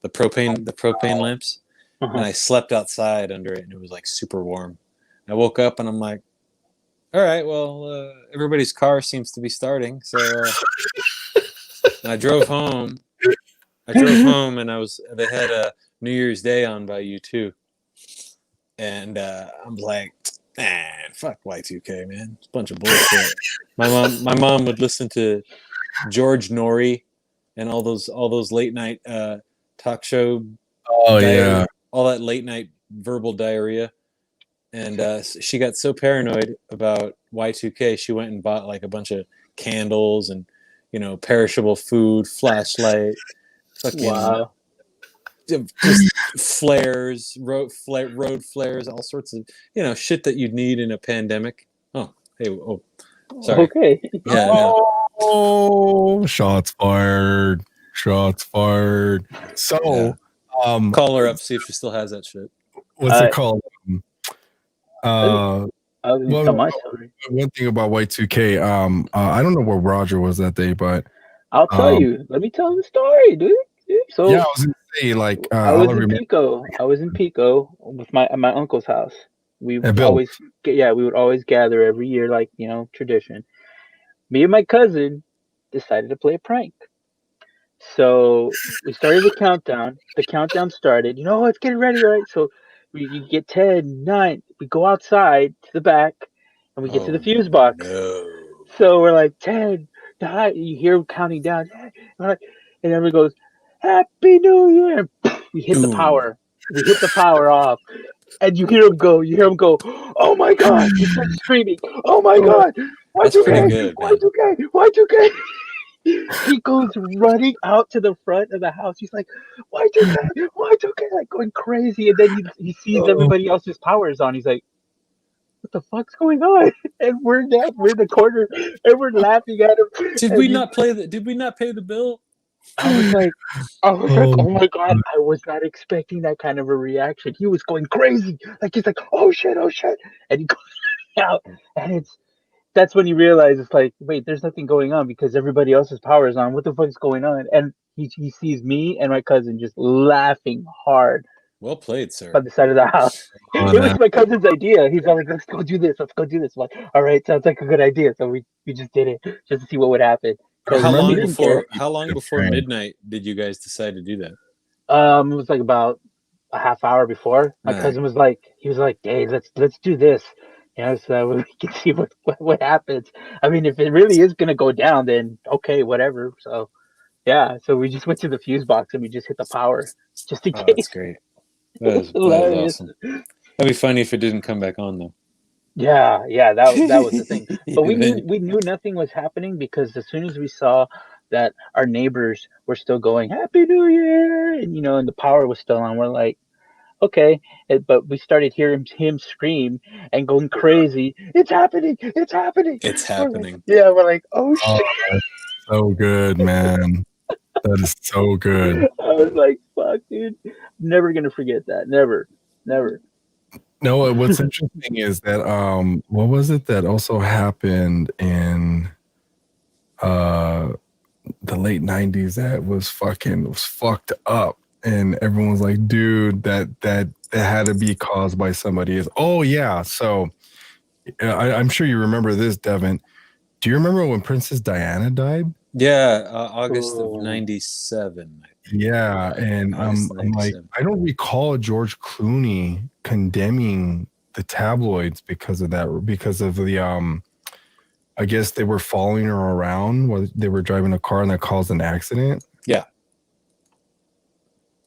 the propane lamps, and I slept outside under it, and it was like super warm. I woke up and I'm like, all right, well, everybody's car seems to be starting, so and I drove home. And they had a New Year's Day on by U2. And I'm like, man, fuck Y2K, man. It's a bunch of bullshit. My mom would listen to George Norrie and all those late night talk show. Oh yeah, all that late night verbal diarrhea. And she got so paranoid about Y2K, she went and bought like a bunch of candles and perishable food, flashlight, fucking just flares, road flares, all sorts of shit that you'd need in a pandemic. Oh, hey, sorry. Okay. Yeah, no. Oh, shots fired. Shots fired. So, Call her up, see if she still has that shit. what's it called? I was tell my story. One thing about Y2K, I don't know where Roger was that day, but I'll tell you. Let me tell the story, dude. So yeah, I was gonna say like I was in Pico. I was in Pico with my at my uncle's house. We At Bill. always we would always gather every year, like tradition. Me and my cousin decided to play a prank. So we started the countdown. The countdown started. Let's get ready, all right? So you get 10, 9. We go outside to the back, and we get to the fuse box. No. So we're like 10, 9. You hear him counting down. And everyone goes, "Happy New Year!" We hit the power. We hit the power off, and you hear him go. Oh my God! He starts screaming. Oh my God! That's pretty good, man. Y2K! Y2K! He goes running out to the front of the house. He's like, Y2K, Y2K, like going crazy. And then he sees everybody else's powers on. He's like, what the fuck's going on? And we're in the corner and we're laughing at him. Did we not pay the bill? I was like, oh my God, I was not expecting that kind of a reaction. He was going crazy. Like he's like, oh shit. And he goes out, and that's when you realize it's like, wait, there's nothing going on because everybody else's power is on. What the fuck is going on? And he sees me and my cousin just laughing hard. Well played, sir. On the side of the house. It was my cousin's idea. He's all like, let's go do this. I'm like, all right, sounds like a good idea. So we just did it just to see what would happen. How long before midnight did you guys decide to do that? It was like about a half hour before. My cousin was like, hey, let's do this. So we can see what happens. I mean, if it really is gonna go down, then okay, whatever. So yeah, so we just went to the fuse box and we just hit the power just in case. That's great. That is awesome. That'd be funny if it didn't come back on though. Yeah, that was the thing. But we knew nothing was happening because as soon as we saw that our neighbors were still going Happy New Year, and the power was still on, we're like, okay. But we started hearing him scream and going crazy. It's happening! It's happening! It's happening. We're like, oh shit! So good, man. That is so good. I was like, fuck, dude. Never gonna forget that. Never. No, what's interesting is that what was it that also happened in the late 90s that was fucked up, and everyone's like, dude, that had to be caused by somebody. So I'm sure you remember this, Devin. Do you remember when Princess Diana died? Yeah, August of 97. Yeah, and I'm like, I don't recall George Clooney condemning the tabloids because of that, because of the I guess they were following her around while they were driving a car and that caused an accident. Yeah.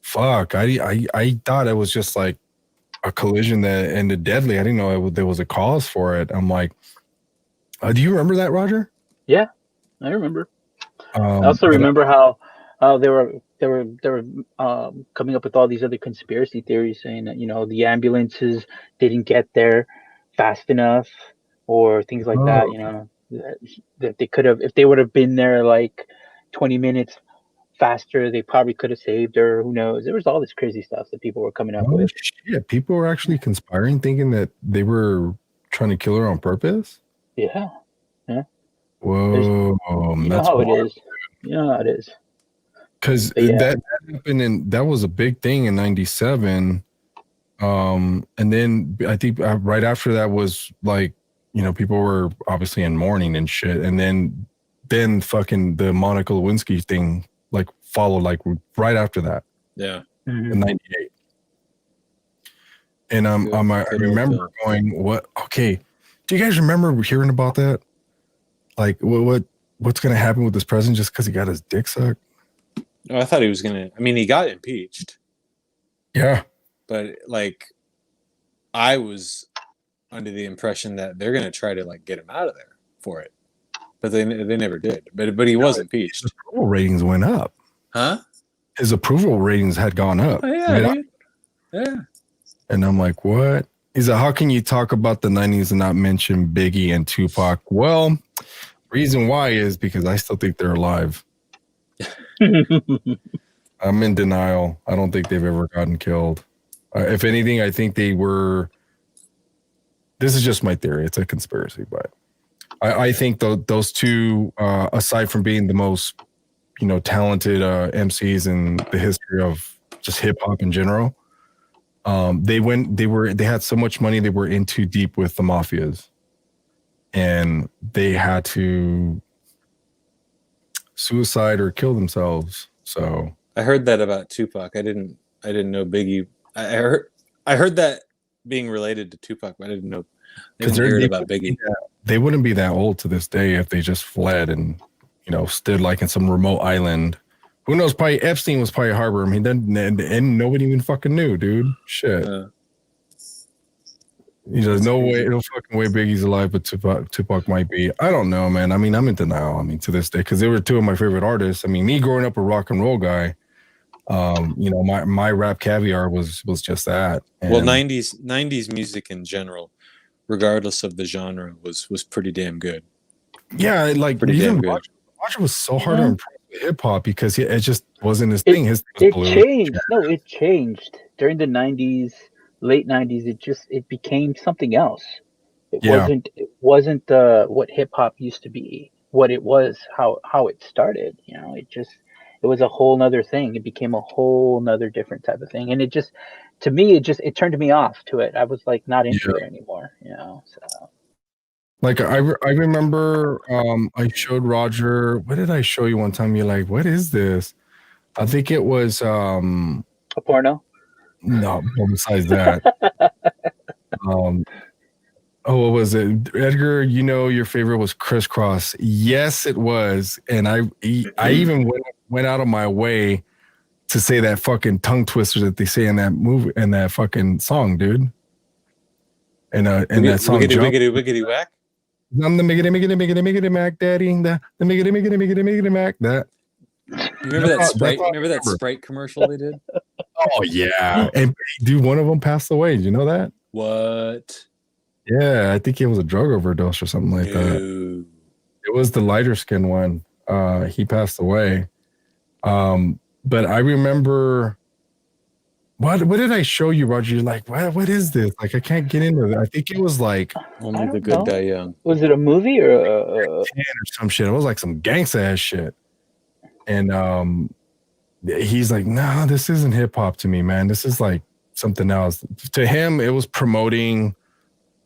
Fuck, I thought it was just like a collision that ended deadly. I didn't know there was a cause for it. I'm like, do you remember that, Roger? Yeah, I remember. I also remember how they were coming up with all these other conspiracy theories saying that the ambulances didn't get there fast enough or things like that. That they could have, if they would have been there like 20 minutes faster, they probably could have saved her. Who knows? There was all this crazy stuff that people were coming up with. Shit, people were actually conspiring, thinking that they were trying to kill her on purpose. Yeah. Whoa, that's how it is. You know how it is. Because that happened, and that was a big thing in '97. And then I think right after that was like, people were obviously in mourning and shit. And then fucking the Monica Lewinsky thing like followed like right after that. Yeah. In '98. And I remember going, what? Okay, do you guys remember hearing about that? Like what's gonna happen with this president just because he got his dick sucked? Oh, I thought he was gonna. I mean, he got impeached. Yeah, but like, I was under the impression that they're gonna try to like get him out of there for it, but they never did. But he was impeached. His approval ratings went up. Huh? his approval ratings had gone up. Oh yeah, dude. Yeah. And I'm like, what? He's like, how can you talk about the 90s and not mention Biggie and Tupac? Well, reason why is because I still think they're alive. I'm in denial. I don't think they've ever gotten killed. If anything, I think they were. This is just my theory. It's a conspiracy, but I think those two, aside from being the most, talented MCs in the history of just hip hop in general, they had so much money, they were in too deep with the mafias, and they had to suicide or kill themselves. So I heard that about Tupac. I didn't know Biggie. I heard that being related to Tupac, but I didn't know. I didn't hear it about Biggie. They wouldn't be that old to this day if they just fled and stood like in some remote island. Who knows? Probably Epstein was probably harbor. I mean, and nobody even fucking knew, dude. Shit. There's no way, no fucking way Biggie's alive, but Tupac might be. I don't know, man. I mean, I'm in denial. I mean, to this day, because they were two of my favorite artists. I mean, me growing up a rock and roll guy, my rap caviar was just that. And well, 90s music in general, regardless of the genre, was pretty damn good. Yeah, like pretty damn good. Roger was so hard to impress with hip hop because it just wasn't his thing. It changed. No, it changed during the 90s, late 90s. It became something else. It wasn't what hip hop used to be. What it was, how it started. It was a whole nother thing. It became a whole nother different type of thing, and it just, to me, it turned me off to it. I was like not into it anymore. So. Like I remember I showed Roger, what did I show you one time? You're like, what is this? I think it was a porno. No, besides that. What was it? Edgar, your favorite was Crisscross. Yes, it was. And I even went out of my way to say that fucking tongue twister that they say in that movie, in that fucking song, dude. And that song, wiggity whack. I'm the miggity mac daddy, the miggity mac that. You remember that Sprite? Remember that Sprite commercial they did? Oh yeah, and dude, one of them passed away. Did you know that? What? Yeah, I think it was a drug overdose or something like that. It was the lighter skin one. He passed away. But I remember. What did I show you, Roger? You're like, what is this? Like, I can't get into it. I think it was like Only the Good Die Young. Was it a movie or or some shit? It was like some gangsta ass shit. And he's like, no, this isn't hip hop to me, man. This is like something else. To him, it was promoting.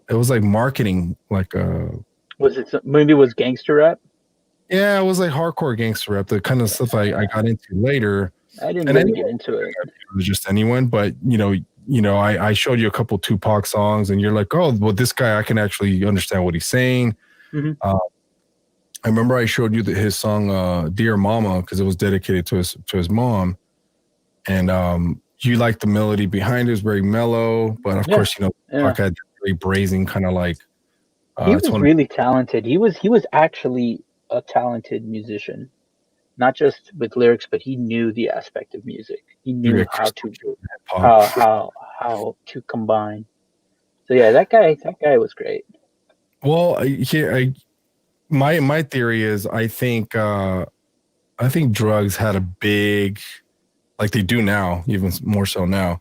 It was like marketing. Like was it maybe it was gangster rap? Yeah, it was like hardcore gangster rap. The kind of stuff I got into later. I didn't really get into it. It was just anyone, but I showed you a couple Tupac songs, and you're like, oh, well, this guy, I can actually understand what he's saying. Mm-hmm. I remember I showed you his song "Dear Mama" because it was dedicated to his mom, and you like the melody behind it. It was very mellow, but of course, Tupac had very brazen kind of like. He was really talented. He was actually a talented musician. Not just with lyrics, but he knew the aspect of music. He knew how to combine. So yeah, that guy was great. Well, my theory is I think drugs had a big, like they do now, even more so now.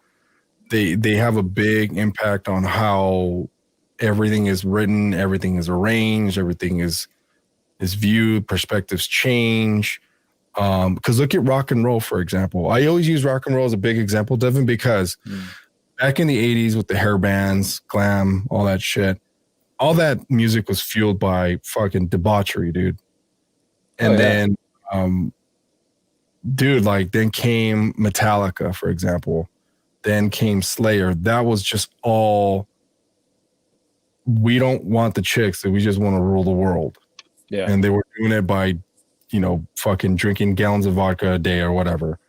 They have a big impact on how everything is written, everything is arranged, everything is viewed, perspectives change. Because look at rock and roll, for example. I always use rock and roll as a big example, Devin, because back in the 80s with the hair bands, glam, all that shit, all that music was fueled by fucking debauchery, dude. And then, then came Metallica, for example. Then came Slayer. That was just all, we don't want the chicks, that we just want to rule the world. Yeah. And they were doing it by fucking drinking gallons of vodka a day or whatever.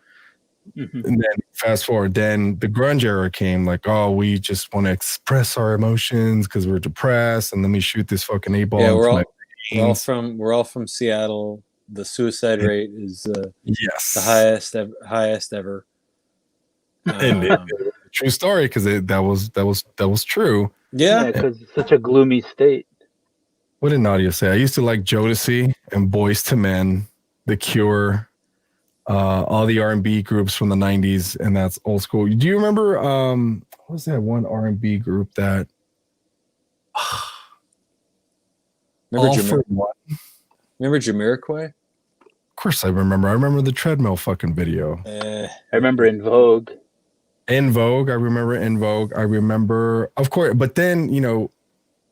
Mm-hmm. And then fast forward, then the grunge era came, like, oh, we just want to express our emotions because we're depressed, and let me shoot this fucking 8-ball. Yeah, we're all from Seattle. The suicide rate is Yes, the highest ever. and it was a true story because that was true. Yeah, because it's such a gloomy state. What did Nadia say? I used to like Jodeci and Boys to Men, The Cure, all the R&B groups from the 90s, and that's old school. Do you remember what was that one R&B group that remember All for One? remember Jamiroquai? Of course I remember. I remember the treadmill fucking video. I remember In Vogue. In Vogue, I remember In Vogue. I remember, of course, but then,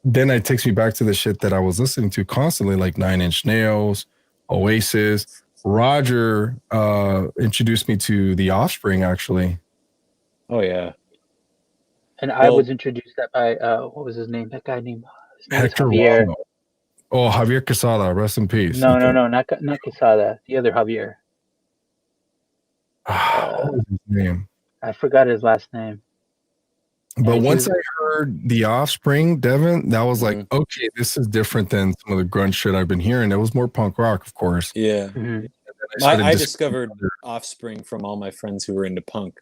then it takes me back to the shit that I was listening to constantly, like Nine Inch Nails, Oasis. Roger introduced me to The Offspring, actually. Oh yeah. And I was introduced that by what was his name? That guy named Hector Javier. Wano. Oh, Javier Quesada, rest in peace. No, not Quesada. The other Javier. What was his name? I forgot his last name. But once I heard The Offspring, Devin, that was like, Mm-hmm. okay, this is different than some of the grunge shit I've been hearing. It was more punk rock, of course. Yeah. Mm-hmm. I discovered Offspring from all my friends who were into punk.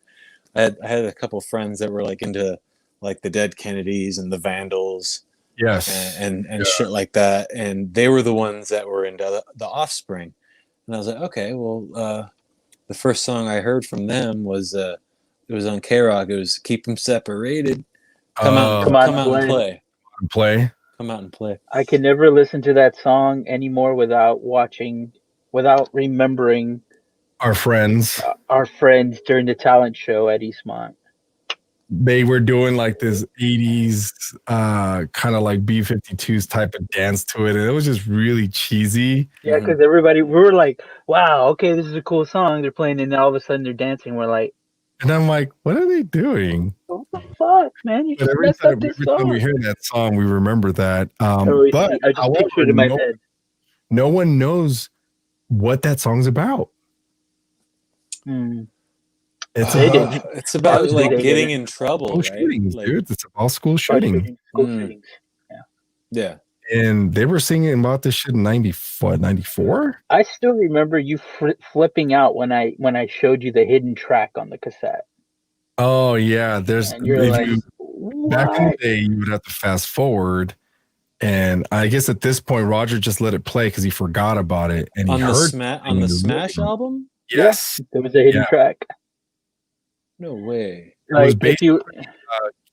I had a couple friends that were like into like the Dead Kennedys and the Vandals. Yes. And shit like that. And they were the ones that were into the Offspring. And I was like, okay, well, the first song I heard from them was it was on K-Rock. It was Keep 'Em Separated. Come out and play. Come out and play. I can never listen to that song anymore without remembering our friends during the talent show at Eastmont. They were doing like this 80s kind of like B-52s type of dance to it, and it was just really cheesy. Yeah, because we were like, wow, okay, this is a cool song they're playing, and then all of a sudden they're dancing. We're like, and I'm like, what are they doing? What the fuck, man? You just messed up this song. Every time we hear that song, we remember that. But I just pictured it in my head. No one knows what that song's about. It's about like getting in trouble, school right? shootings, like, dude. It's about school shootings. School shootings. Yeah. And they were singing about this shit in 94. I still remember you flipping out when I showed you the hidden track on the cassette. Oh yeah, there's and you're like, back in the day you would have to fast forward, and I guess at this point Roger just let it play because he forgot about it, and on the Smash album. Yes, there was a hidden track. No way. Like if you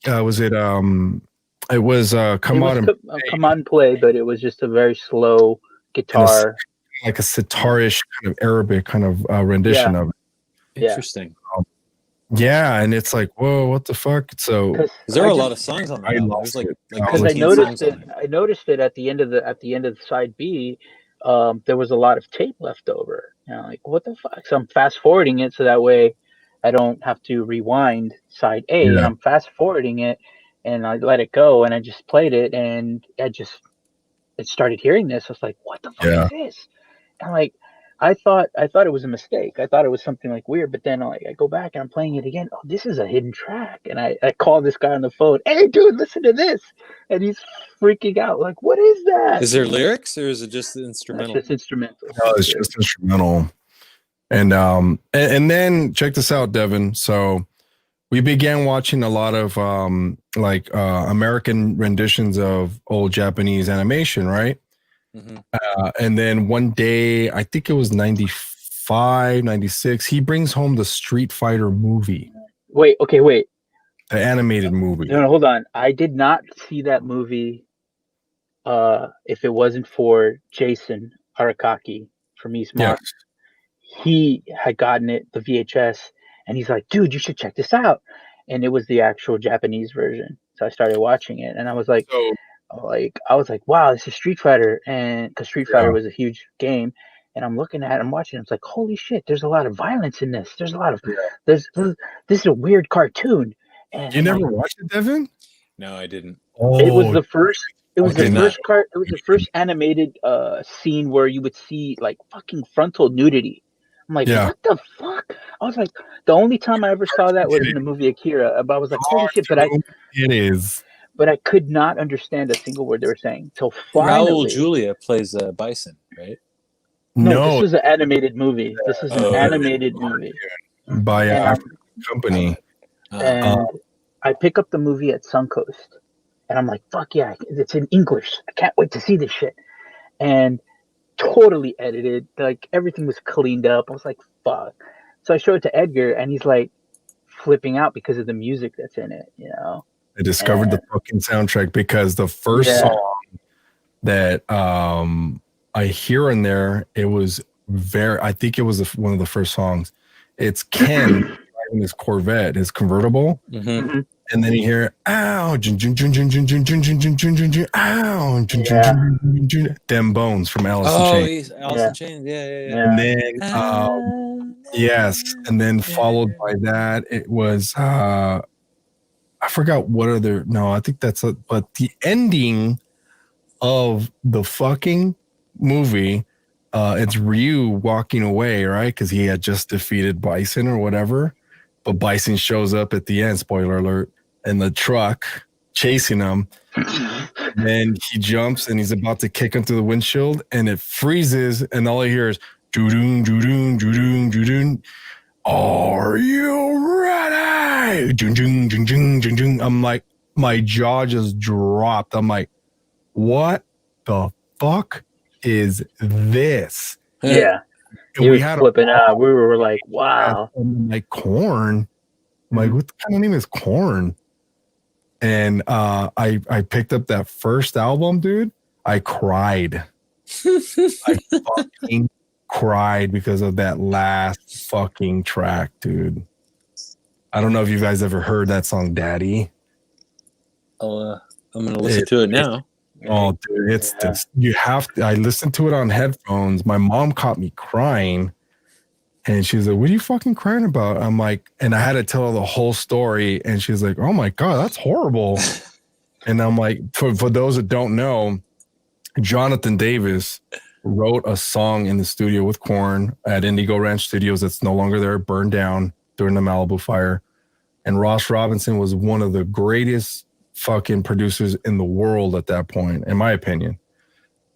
was it it was come on and play, but it was just a very slow guitar, like a sitarish kind of Arabic kind of rendition of it. Interesting. Yeah, and it's like, whoa, what the fuck? So there were a lot of songs on that. Because I noticed it at the end of the side B. There was a lot of tape left over. Like what the fuck? So I'm fast forwarding it so that way I don't have to rewind side A. Yeah. And I'm fast forwarding it, and I let it go, and I just played it, and it started hearing this. I was like, what the fuck is this? And like, I thought it was a mistake. I thought it was something like weird, but then I go back and I'm playing it again. Oh, this is a hidden track. And I call this guy on the phone. Hey, dude, listen to this. And he's freaking out. Like, what is that? Is there lyrics or is it just instrumental? It's just instrumental. No, it's just instrumental. And then check this out, Devin. So we began watching a lot of American renditions of old Japanese animation, right? Mm-hmm. And then one day, I think it was 95, 96, he brings home the Street Fighter movie. Wait. The animated movie. No, hold on. I did not see that movie if it wasn't for Jason Arakaki from Eastmont. Yes. He had gotten it, the VHS, and he's like, dude, you should check this out. And it was the actual Japanese version. So I started watching it, and I was like, wow, this is Street Fighter. And because Street Fighter was a huge game, and I'm watching it, it's like, holy shit, there's a lot of violence in this. There's a lot of, this is a weird cartoon. And you never watched it, Devin? No, I didn't. Oh, it was the first. It was the first animated scene where you would see like fucking frontal nudity. I'm like, what the fuck? I was like, the only time I ever saw that was in the movie Akira. But I was like, holy shit! But I could not understand a single word they were saying. So finally, Raul Julia plays Bison, right? No, this No, was an animated movie. This is an Oh. animated movie. by And a company. and I pick up the movie at Suncoast, and I'm like, "Fuck yeah, it's in English! I can't wait to see this shit." And totally edited, like everything was cleaned up. I was like, "Fuck!" So I show it to Edgar, and he's like flipping out because of the music that's in it, you know. I discovered the fucking soundtrack because the first song that I hear in there, it was I think it was one of the first songs. It's Ken driving his Corvette, his convertible. Mm-hmm. And then you hear, ow, jun, jun, jun, jun, jun, jun, jun, jun, jun, jun, jun, jun, ow, jun, jun, jun, jun, jun, them bones from Alice in Chains. He's Alice in Chains. Yeah. And then, yes, and then followed by that, it was, I forgot what other, no, I think that's, but the ending of the fucking movie, it's Ryu walking away, right? Because he had just defeated Bison or whatever. But Bison shows up at the end, spoiler alert, in the truck chasing him. Then he jumps and he's about to kick him through the windshield and it freezes. And all I hear is doo-doon, doo-doon, doo-doon, doo-doon. Are you ready? Dun, dun, dun, dun, dun, dun. I'm like, my jaw just dropped. I'm like, what the fuck is this? Yeah. He was flipping out. We were like, wow. Like Corn. I'm like, what kind of name is Corn? And I picked up that first album, dude. I cried. I fucking cried because of that last fucking track, dude. I don't know if you guys ever heard that song, Daddy. I'm gonna listen to it now. Oh, dude, it's this. You have to. I listened to it on headphones. My mom caught me crying, and she's like, "What are you fucking crying about?" I'm like, and I had to tell her the whole story, and she's like, "Oh my god, that's horrible." And I'm like, for those that don't know, Jonathan Davis wrote a song in the studio with Korn at Indigo Ranch Studios that's no longer there, burned down during the Malibu fire, and Ross Robinson was one of the greatest fucking producers in the world at that point, in my opinion.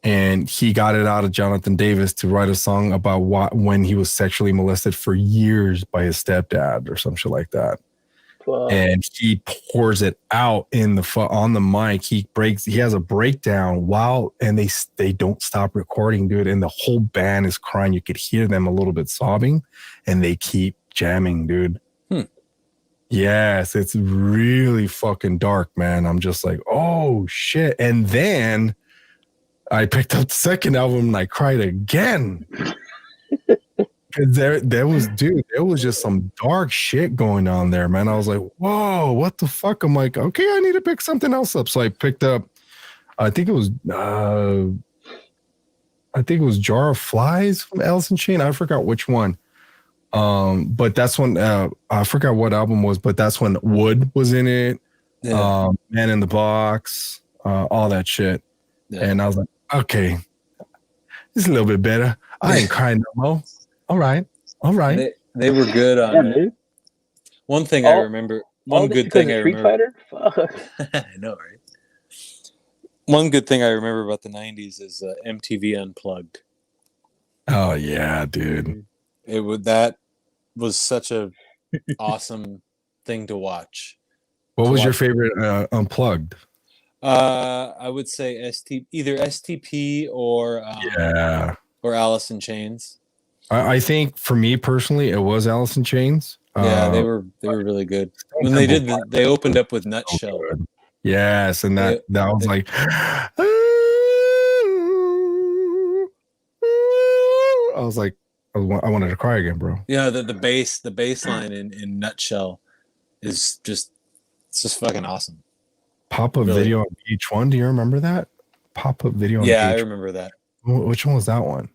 And he got it out of Jonathan Davis to write a song about when he was sexually molested for years by his stepdad or some shit like that. Wow. And he pours it out in on the mic. He has a breakdown and they don't stop recording, dude. And the whole band is crying. You could hear them a little bit sobbing, and they keep jamming, dude. Yes, it's really fucking dark, man. I'm just like, oh shit. And then I picked up the second album and I cried again. Because there was just some dark shit going on there, man. I was like, whoa, what the fuck? I'm like, okay, I need to pick something else up. So I picked up, I think it was Jar of Flies from Alice in Chains. I forgot which one. But that's when I forgot what album was, but that's when Wood was in it. Man in the Box, all that shit. And I was like, okay, it's a little bit better. I ain't crying no more. All right. They were good on it. One thing I remember. One good thing I remember. I know, right? One good thing I remember about the '90s is MTV Unplugged. Oh yeah, dude. That was such a awesome thing to watch. What was your favorite Unplugged? I would say either STP or Alice in Chains. I think for me personally, it was Alice in Chains. Yeah, they were really good. When they opened up with Nutshell. So yes, and that was like, I was like, I wanted to cry again, bro. Yeah, the bass line in Nutshell is just fucking awesome. Pop-up video on VH1. Do you remember that? Pop-up video on VH1. I remember that. Which one was that one?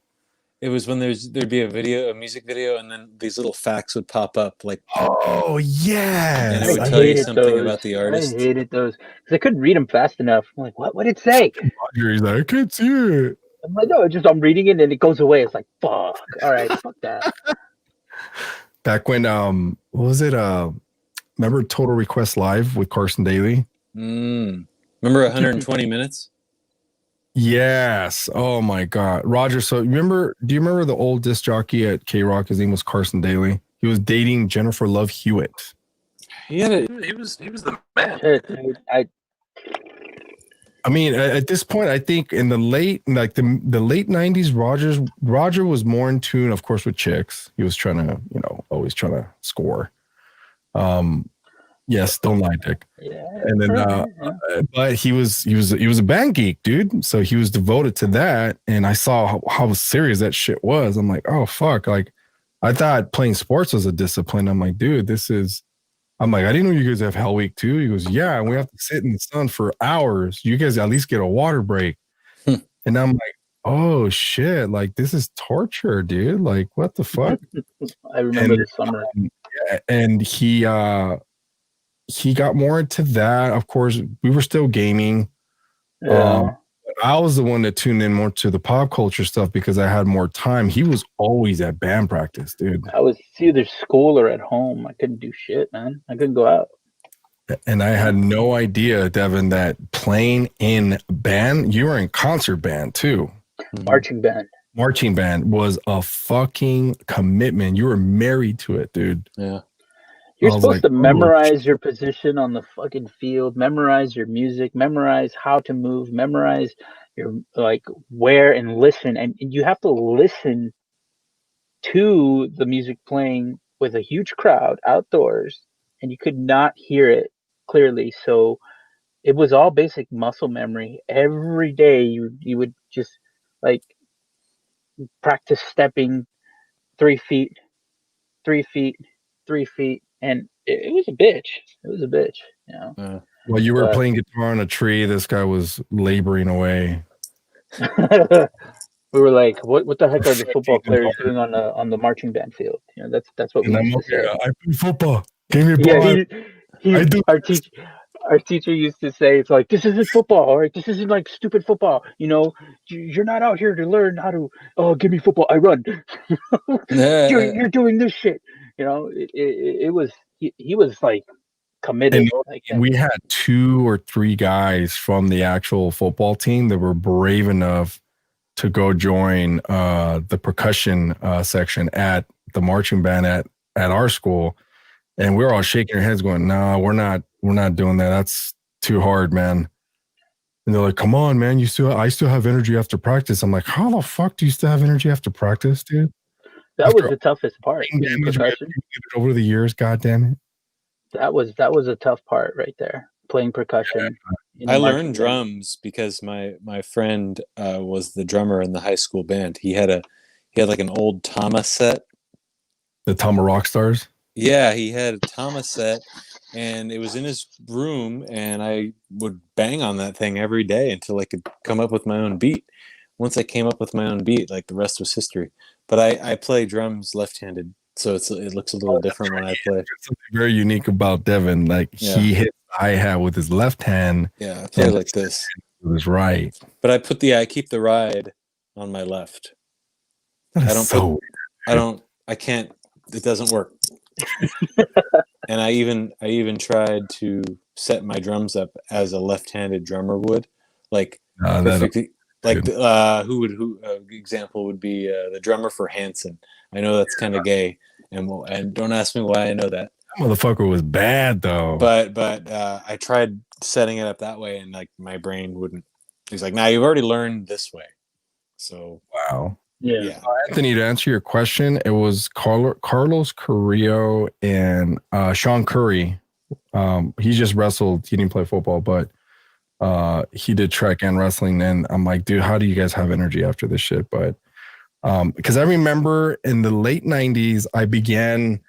It was when there'd be a music video, and then these little facts would pop up, like, oh yeah, and it would tell you something about the artist. I hated those because I couldn't read them fast enough. I'm like, what did it say? He's like, I can't see it. I'm like, no, I'm reading it and it goes away. It's like, fuck. All right, fuck that. Back when what was it? Remember Total Request Live with Carson Daly? Remember 120 minutes? Yes. Oh my God. Roger. So do you remember the old disc jockey at K Rock? His name was Carson Daly. He was dating Jennifer Love Hewitt. He was the man. Shit, dude. I mean, at this point, I think in the late late 90s, Roger was more in tune, of course, with chicks. He was trying to, always trying to score. Yes, don't lie, Dick. Yeah. And then but he was a band geek, dude. So he was devoted to that. And I saw how serious that shit was. I'm like, oh fuck. Like I thought playing sports was a discipline. I'm like, dude, I'm like, I didn't know you guys have Hell Week too. He goes, yeah, and we have to sit in the sun for hours. You guys at least get a water break. And I'm like, oh shit, like this is torture, dude. Like, what the fuck? I remember the summer. And he got more into that. Of course, we were still gaming. Yeah. I was the one that tuned in more to the pop culture stuff because I had more time. He was always at band practice, dude. I was either school or at home. I couldn't do shit, man. I couldn't go out. And I had no idea, Devin, that playing in band, you were in concert band too. Marching band. Marching band was a fucking commitment. You were married to it, dude. Yeah. You're supposed to memorize your position on the fucking field, memorize your music, memorize how to move, memorize your where and listen. And you have to listen to the music playing with a huge crowd outdoors, and you could not hear it clearly. So it was all basic muscle memory. Every day you would just practice stepping 3 feet, 3 feet, 3 feet. And it was a bitch. It was a bitch, While you were playing guitar on a tree, this guy was laboring away. We were like, "What the heck are the football players doing on the marching band field?" That's what we used to say. I play football. Give me a ball. Our teacher used to say, "It's like this isn't football, all right? This isn't like stupid football. You're not out here to learn how to. Oh, give me football. I run. You're doing this shit." It was he was like committed. And we had 2 or 3 guys from the actual football team that were brave enough to go join the percussion section at the marching band at our school, and we were all shaking our heads, going, "No, we're not doing that. That's too hard, man." And they're like, "Come on, man! I still have energy after practice." I'm like, "How the fuck do you still have energy after practice, dude?" That was the toughest part. Percussion. Over the years, goddamn it. That was a tough part right there. Playing percussion. I learned drums because my friend was the drummer in the high school band. He had like an old Tama set. The Tama Rockstars? Yeah, he had a Tama set, and it was in his room, and I would bang on that thing every day until I could come up with my own beat. Once I came up with my own beat, like the rest was history. But I play drums left-handed, so it looks a little different when I play. There's something very unique about Devin. Like he hit the hi-hat with his left hand. Yeah, I play like this. It was right. But I keep the ride on my left. I can't. It doesn't work. And I even tried to set my drums up as a left-handed drummer would, like perfectly. Like example would be the drummer for Hanson. I know that's kind of gay, and don't ask me why I know that. That motherfucker was bad though. But I tried setting it up that way, and like my brain wouldn't. He's like, "Nah, you've already learned this way." So wow. Yeah. Anthony, to answer your question, it was Carlos Carrillo and Sean Curry. He just wrestled. He didn't play football, but he did track and wrestling. And I'm like, dude, how do you guys have energy after this shit? But because I remember in the late 90s, I began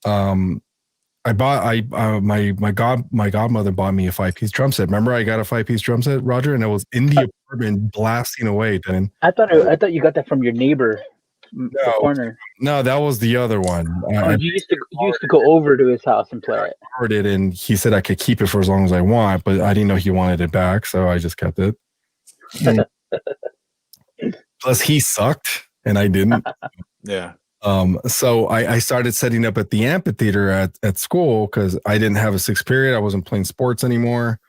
my godmother bought me a 5-piece drum set. Remember I got a 5-piece drum set, Roger, and it was in the apartment blasting away. Then I thought you got that from your neighbor, the corner. No, that was the other one. You used to go over to his house and play it. I heard it, and he said I could keep it for as long as I want, but I didn't know he wanted it back, so I just kept it. Plus, he sucked, and I didn't. Yeah. So I started setting up at the amphitheater at school because I didn't have a 6th period. I wasn't playing sports anymore.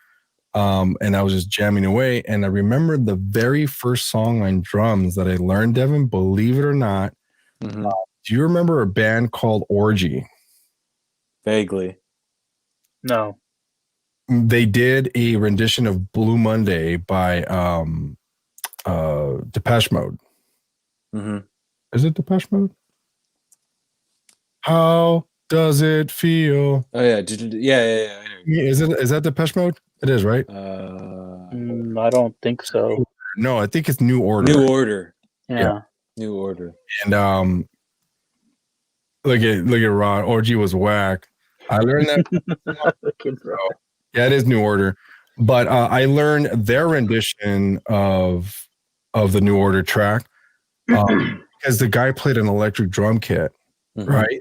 And I was just jamming away. And I remember the very first song on drums that I learned, Devin, believe it or not. Mm-hmm. Do you remember a band called Orgy? Vaguely. No. They did a rendition of Blue Monday by Depeche Mode. Mm-hmm. Is it Depeche Mode? How does it feel? Oh yeah, yeah. Is that Depeche Mode? It is, right? I don't think so. No, I think it's New Order. New Order. Yeah. New Order. And look at Rod. Orgy was whack. I learned that. Yeah, it is New Order, but I learned their rendition of the New Order track because the guy played an electric drum kit, right?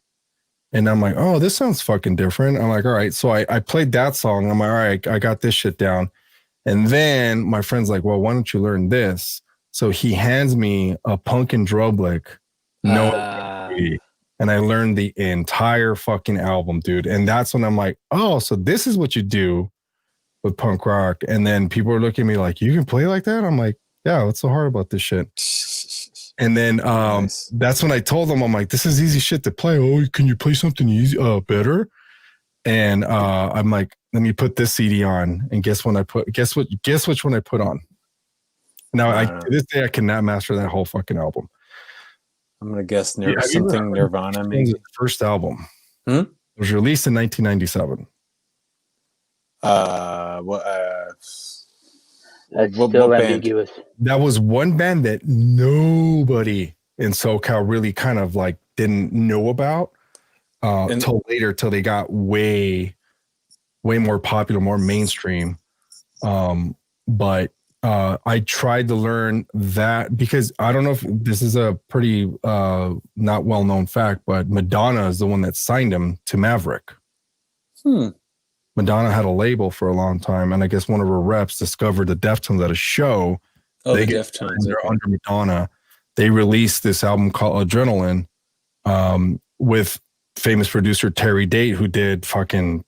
And I'm like, oh, this sounds fucking different. I'm like, all right. So I played that song. I'm like, all right, I got this shit down. And then my friend's like, well, why don't you learn this? So he hands me a Punkin' Drublick, and I learned the entire fucking album, dude. And that's when I'm like, oh, so this is what you do with punk rock. And then people are looking at me like, you can play like that? I'm like, yeah, what's so hard about this shit? And then Nice. that's when I told them, I'm like, this is easy shit to play. Oh, can you play something easy, better? And I'm like, let me put this CD on. And guess which one I put on? Now, to this day, I cannot master that whole fucking album. I'm gonna guess something Nirvana, maybe. The first album. It was released in 1997. That's still ambiguous. That was one band that nobody in SoCal really kind of like didn't know about until later, till they got way more popular, more mainstream. But I tried to learn that because I don't know if this is a pretty not well-known fact, but Madonna is the one that signed him to Maverick. Madonna had a label for a long time, and I guess one of her reps discovered the Deftones at a show. The Deftones. Under Madonna. They released this album called Adrenaline with famous producer Terry Date, who did fucking,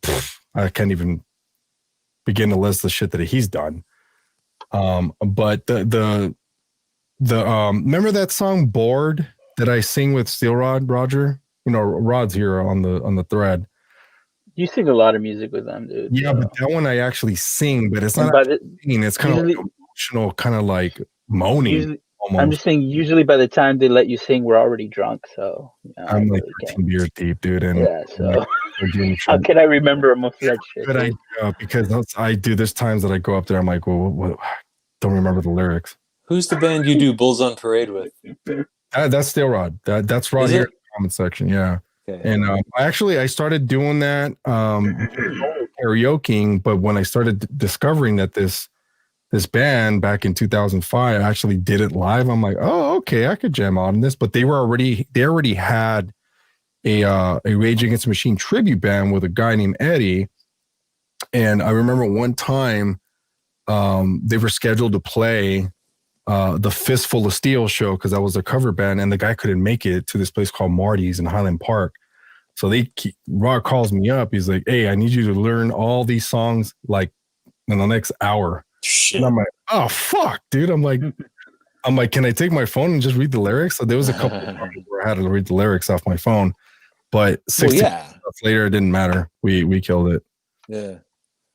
I can't even begin to list the shit that he's done. But the remember that song Bored that I sing with Steel Rod, Roger? You know, Rod's here on the thread. You sing a lot of music with them, dude. Yeah, but that one I actually sing, but it's not singing. It's kind of like emotional, kind of like moaning. I'm just saying, usually by the time they let you sing, we're already drunk. So I'm like 13 beers deep, dude. And yeah, so how can I remember most of that shit? But because I do. There's times that I go up there, I'm like, well, what, don't remember the lyrics. Who's the band you do Bulls on Parade with? That's Steel Rod. That's Rod here in the comment section. Yeah. Okay. And I started doing that karaokeing, but when I started discovering that this band back in 2005 actually did it live, I'm like, oh, okay, I could jam out on this. But they already had a Rage Against the Machine tribute band with a guy named Eddie. And I remember one time they were scheduled to play the Fistful of Steel show because that was a cover band, and the guy couldn't make it to this place called Marty's in Highland Park. So Rod calls me up. He's like, hey, I need you to learn all these songs like in the next hour. Shit. And I'm like, oh fuck, dude. I'm like, can I take my phone and just read the lyrics? So there was a couple of times where I had to read the lyrics off my phone, but 16 months later, it didn't matter. We killed it. Yeah.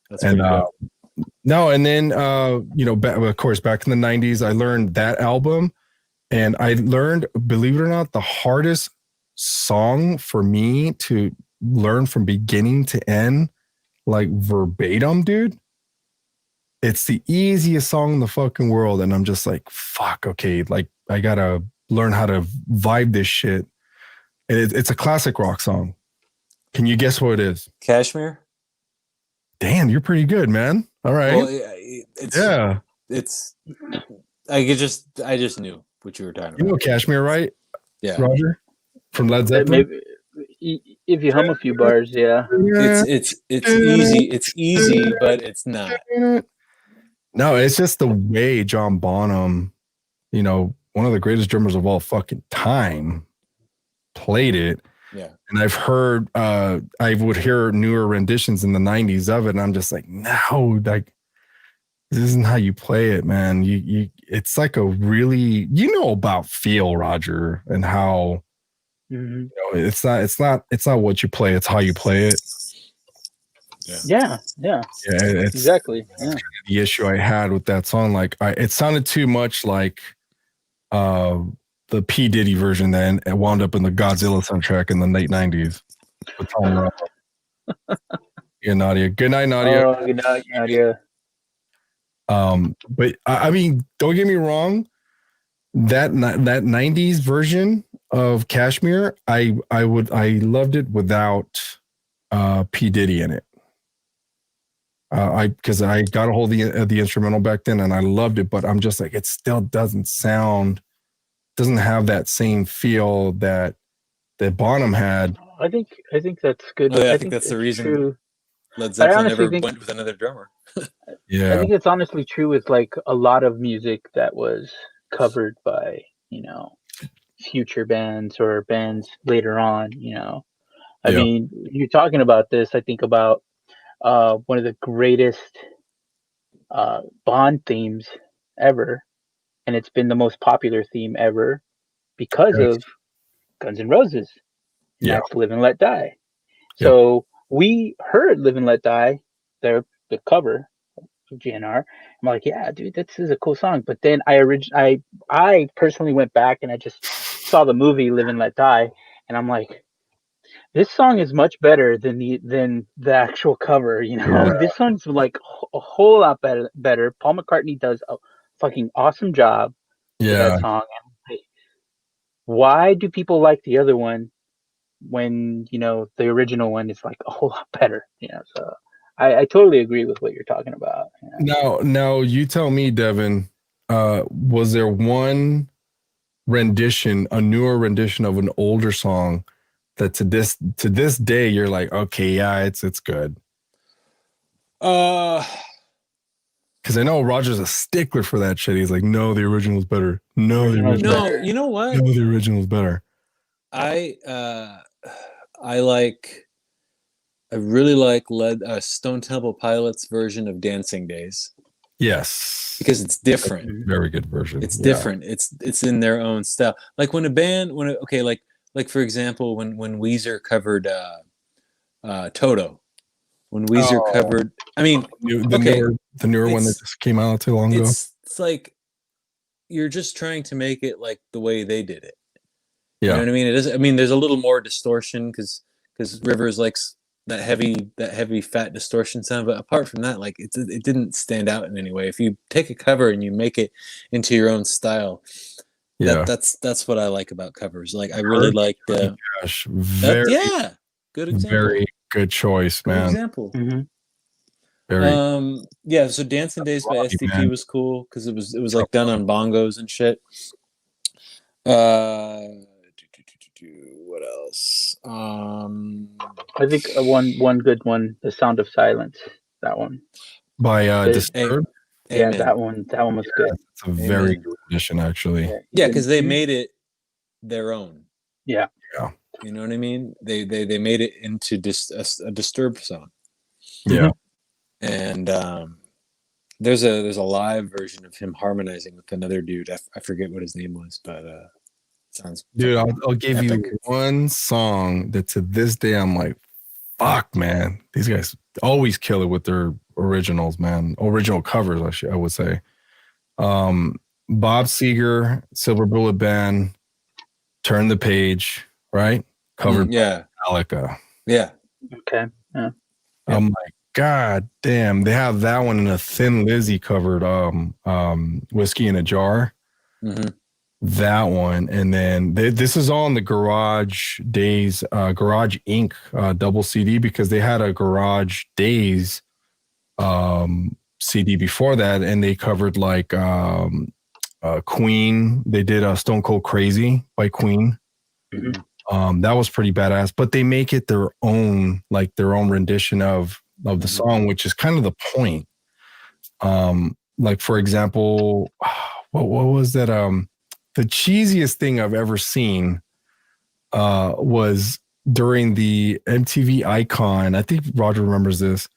That's and then of course, back in the 90s, I learned that album, and I learned, believe it or not, the hardest song for me to learn from beginning to end, like verbatim, dude. It's the easiest song in the fucking world, and I'm just like, fuck, okay, like I gotta learn how to vibe this shit. And it's a classic rock song. Can you guess what it is? Kashmir. Damn, you're pretty good, man. All right. Well, I just knew what you were talking about. You know Kashmir, right? Yeah. Roger from Led Zeppelin. Maybe, if you hum a few bars, yeah. It's easy. It's easy, but it's not. No, it's just the way John Bonham, one of the greatest drummers of all fucking time, played it. Yeah. And I've heard, I would hear newer renditions in the 90s of it, and I'm just like, no, like, this isn't how you play it, man. It's like a really, about feel, Roger, and how it's not what you play, it's how you play it. Yeah. It's Exactly. Yeah. the issue I had with that song. Like, it sounded too much like the P Diddy version. Then it wound up in the Godzilla soundtrack in the late '90s. With Tom Morello. Yeah, Nadia. Good night, Nadia. Oh, good night, Nadia. But I mean, don't get me wrong. That 90s version of Kashmir, I loved it without P Diddy in it. Because I got a hold of the instrumental back then and I loved it, but I'm just like, it still doesn't have that same feel that Bonham had. I think that's good. Oh, yeah, I think that's the reason true. Led Zeppelin never went with another drummer. Yeah, I think it's honestly true with like a lot of music that was covered by, future bands or bands later on, I mean, you're talking about this, I think about one of the greatest Bond themes ever, and it's been the most popular theme ever because of Guns N' Roses. And that's Live and Let Die. So we heard Live and Let Die, the cover of GNR. I'm like, yeah, dude, this is a cool song. But then I personally went back and I just saw the movie Live and Let Die, and I'm like, this song is much better than the actual cover. This song's like a whole lot better. Paul McCartney does a fucking awesome job with that song. And like, why do people like the other one when the original one is like a whole lot better? So I totally agree with what you're talking about. Now you tell me, Devin, was there one rendition, a newer rendition of an older song that to this day you're like, okay, yeah, it's good? Because I know Roger's a stickler for that shit. He's like, no, the original's better. No, the original's better. You know what? No, the original's better. I really like Stone Temple Pilots version of Dancing Days. Yes, because it's different. Very good version. It's different. It's in their own style. Like when a band, like for example, when Weezer covered Toto. When Weezer covered, I mean, the newer one that just came out too long ago. It's like you're just trying to make it like the way they did it. Yeah. You know what I mean? It is. I mean, there's a little more distortion because Rivers likes that heavy fat distortion sound. But apart from that, like it didn't stand out in any way. If you take a cover and you make it into your own style, that's what I like about covers. Like I really like the good example. Very good choice, man. Good example. Mm-hmm. Very. So Dancing Days by STP was cool because it was like done on bongos and shit. What else? I think one good one, The Sound of Silence. That one by Disturbed. Yeah, that one was good. It's a very good edition, actually. Yeah, because they made it their own. Yeah. You know what I mean? They made it into a Disturbed song. Yeah. And there's a live version of him harmonizing with another dude. I forget what his name was, but sounds. Dude, I'll give epic. You one song that to this day I'm like, fuck, man. These guys always kill it with their originals, man. Original covers, I would say. Bob Seger, Silver Bullet Band, Turn the Page, right? Covered by Metallica. Yeah. Okay. Yeah. I'm like, God damn. They have that one in a Thin Lizzy covered Whiskey in a Jar. Mm-hmm. That one. And then this is all in the Garage Days, Garage Inc. Double CD, because they had a Garage Days CD before that, and they covered like Queen. They did Stone Cold Crazy by Queen. Mm-hmm. That was pretty badass, but they make it their own rendition of the song, which is kind of the point. Like for example, what was that? The cheesiest thing I've ever seen was during the MTV Icon. I think Roger remembers this.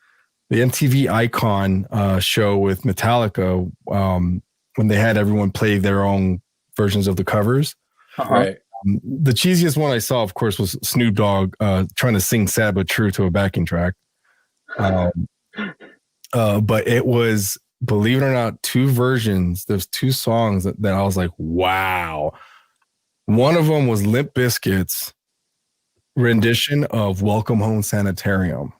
the MTV Icon show with Metallica, when they had everyone play their own versions of the covers. Right. The cheesiest one I saw, of course, was Snoop Dogg trying to sing "Sad but True" to a backing track. But it was, believe it or not, two versions. There's two songs that I was like, wow. One of them was Limp Bizkit's rendition of "Welcome Home Sanitarium."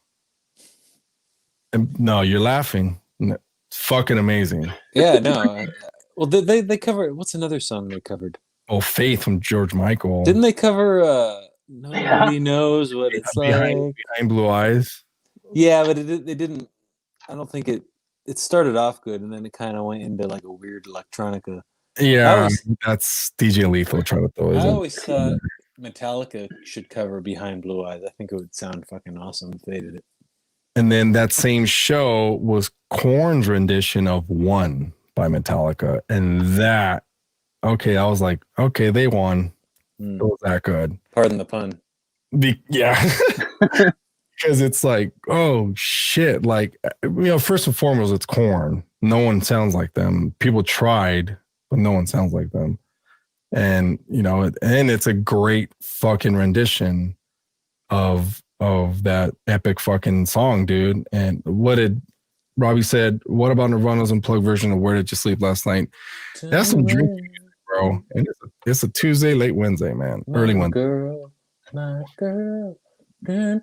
And no, you're laughing. It's fucking amazing. Yeah, no. Well, they cover, what's another song they covered? Oh, Faith from George Michael. Didn't they cover Nobody Knows What It's Like? Behind Blue Eyes. Yeah, but they didn't. I don't think it started off good, and then it kind of went into like a weird electronica. Yeah, that's DJ Lethal trying to throw his. I always thought Metallica should cover Behind Blue Eyes. I think it would sound fucking awesome if they did it. And then that same show was Korn's rendition of "One" by Metallica, and that, okay, I was like, okay, they won. It was that good. Pardon the pun. Yeah. Because it's like, oh shit, like, first and foremost, it's Korn. No one sounds like them. People tried, but no one sounds like them. And and it's a great fucking rendition of that epic fucking song, dude. And what did Robbie said? What about Nirvana's unplugged version of "Where Did You Sleep Last Night"? That's some drinking, bro. And it's a Tuesday, late Wednesday, man. Early Wednesday. My girl. That's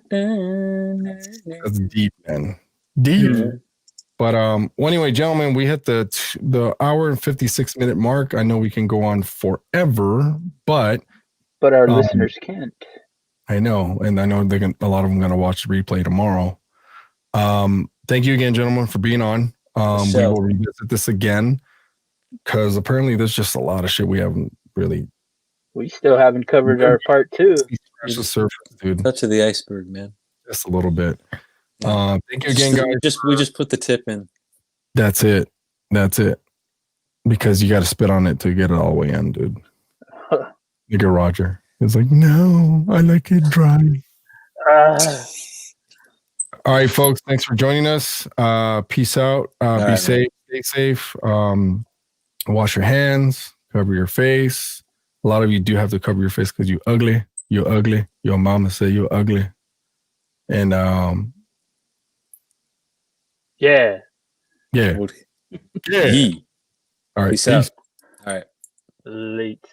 deep, man. Deep. Mm-hmm. But well, anyway, gentlemen, we hit the hour and 56-minute mark. I know we can go on forever, but our listeners can't. I know, and I know a lot of them are gonna watch the replay tomorrow. Thank you again, gentlemen, for being on. We will revisit this again because apparently there's just a lot of shit we haven't really. We still haven't covered our part 2. The surface, dude. Touch of the iceberg, man. Just a little bit. Thank you again, guys. We just put the tip in. That's it. Because you got to spit on it to get it all the way in, dude. Look at Roger. He's like, no, I like it dry. All right, folks. Thanks for joining us. Peace out. Be safe. Man. Stay safe. Wash your hands. Cover your face. A lot of you do have to cover your face because you ugly. You're ugly. Your mama said you're ugly. And yeah. Yeah. Yeah. All right. Peace out. All right. Late.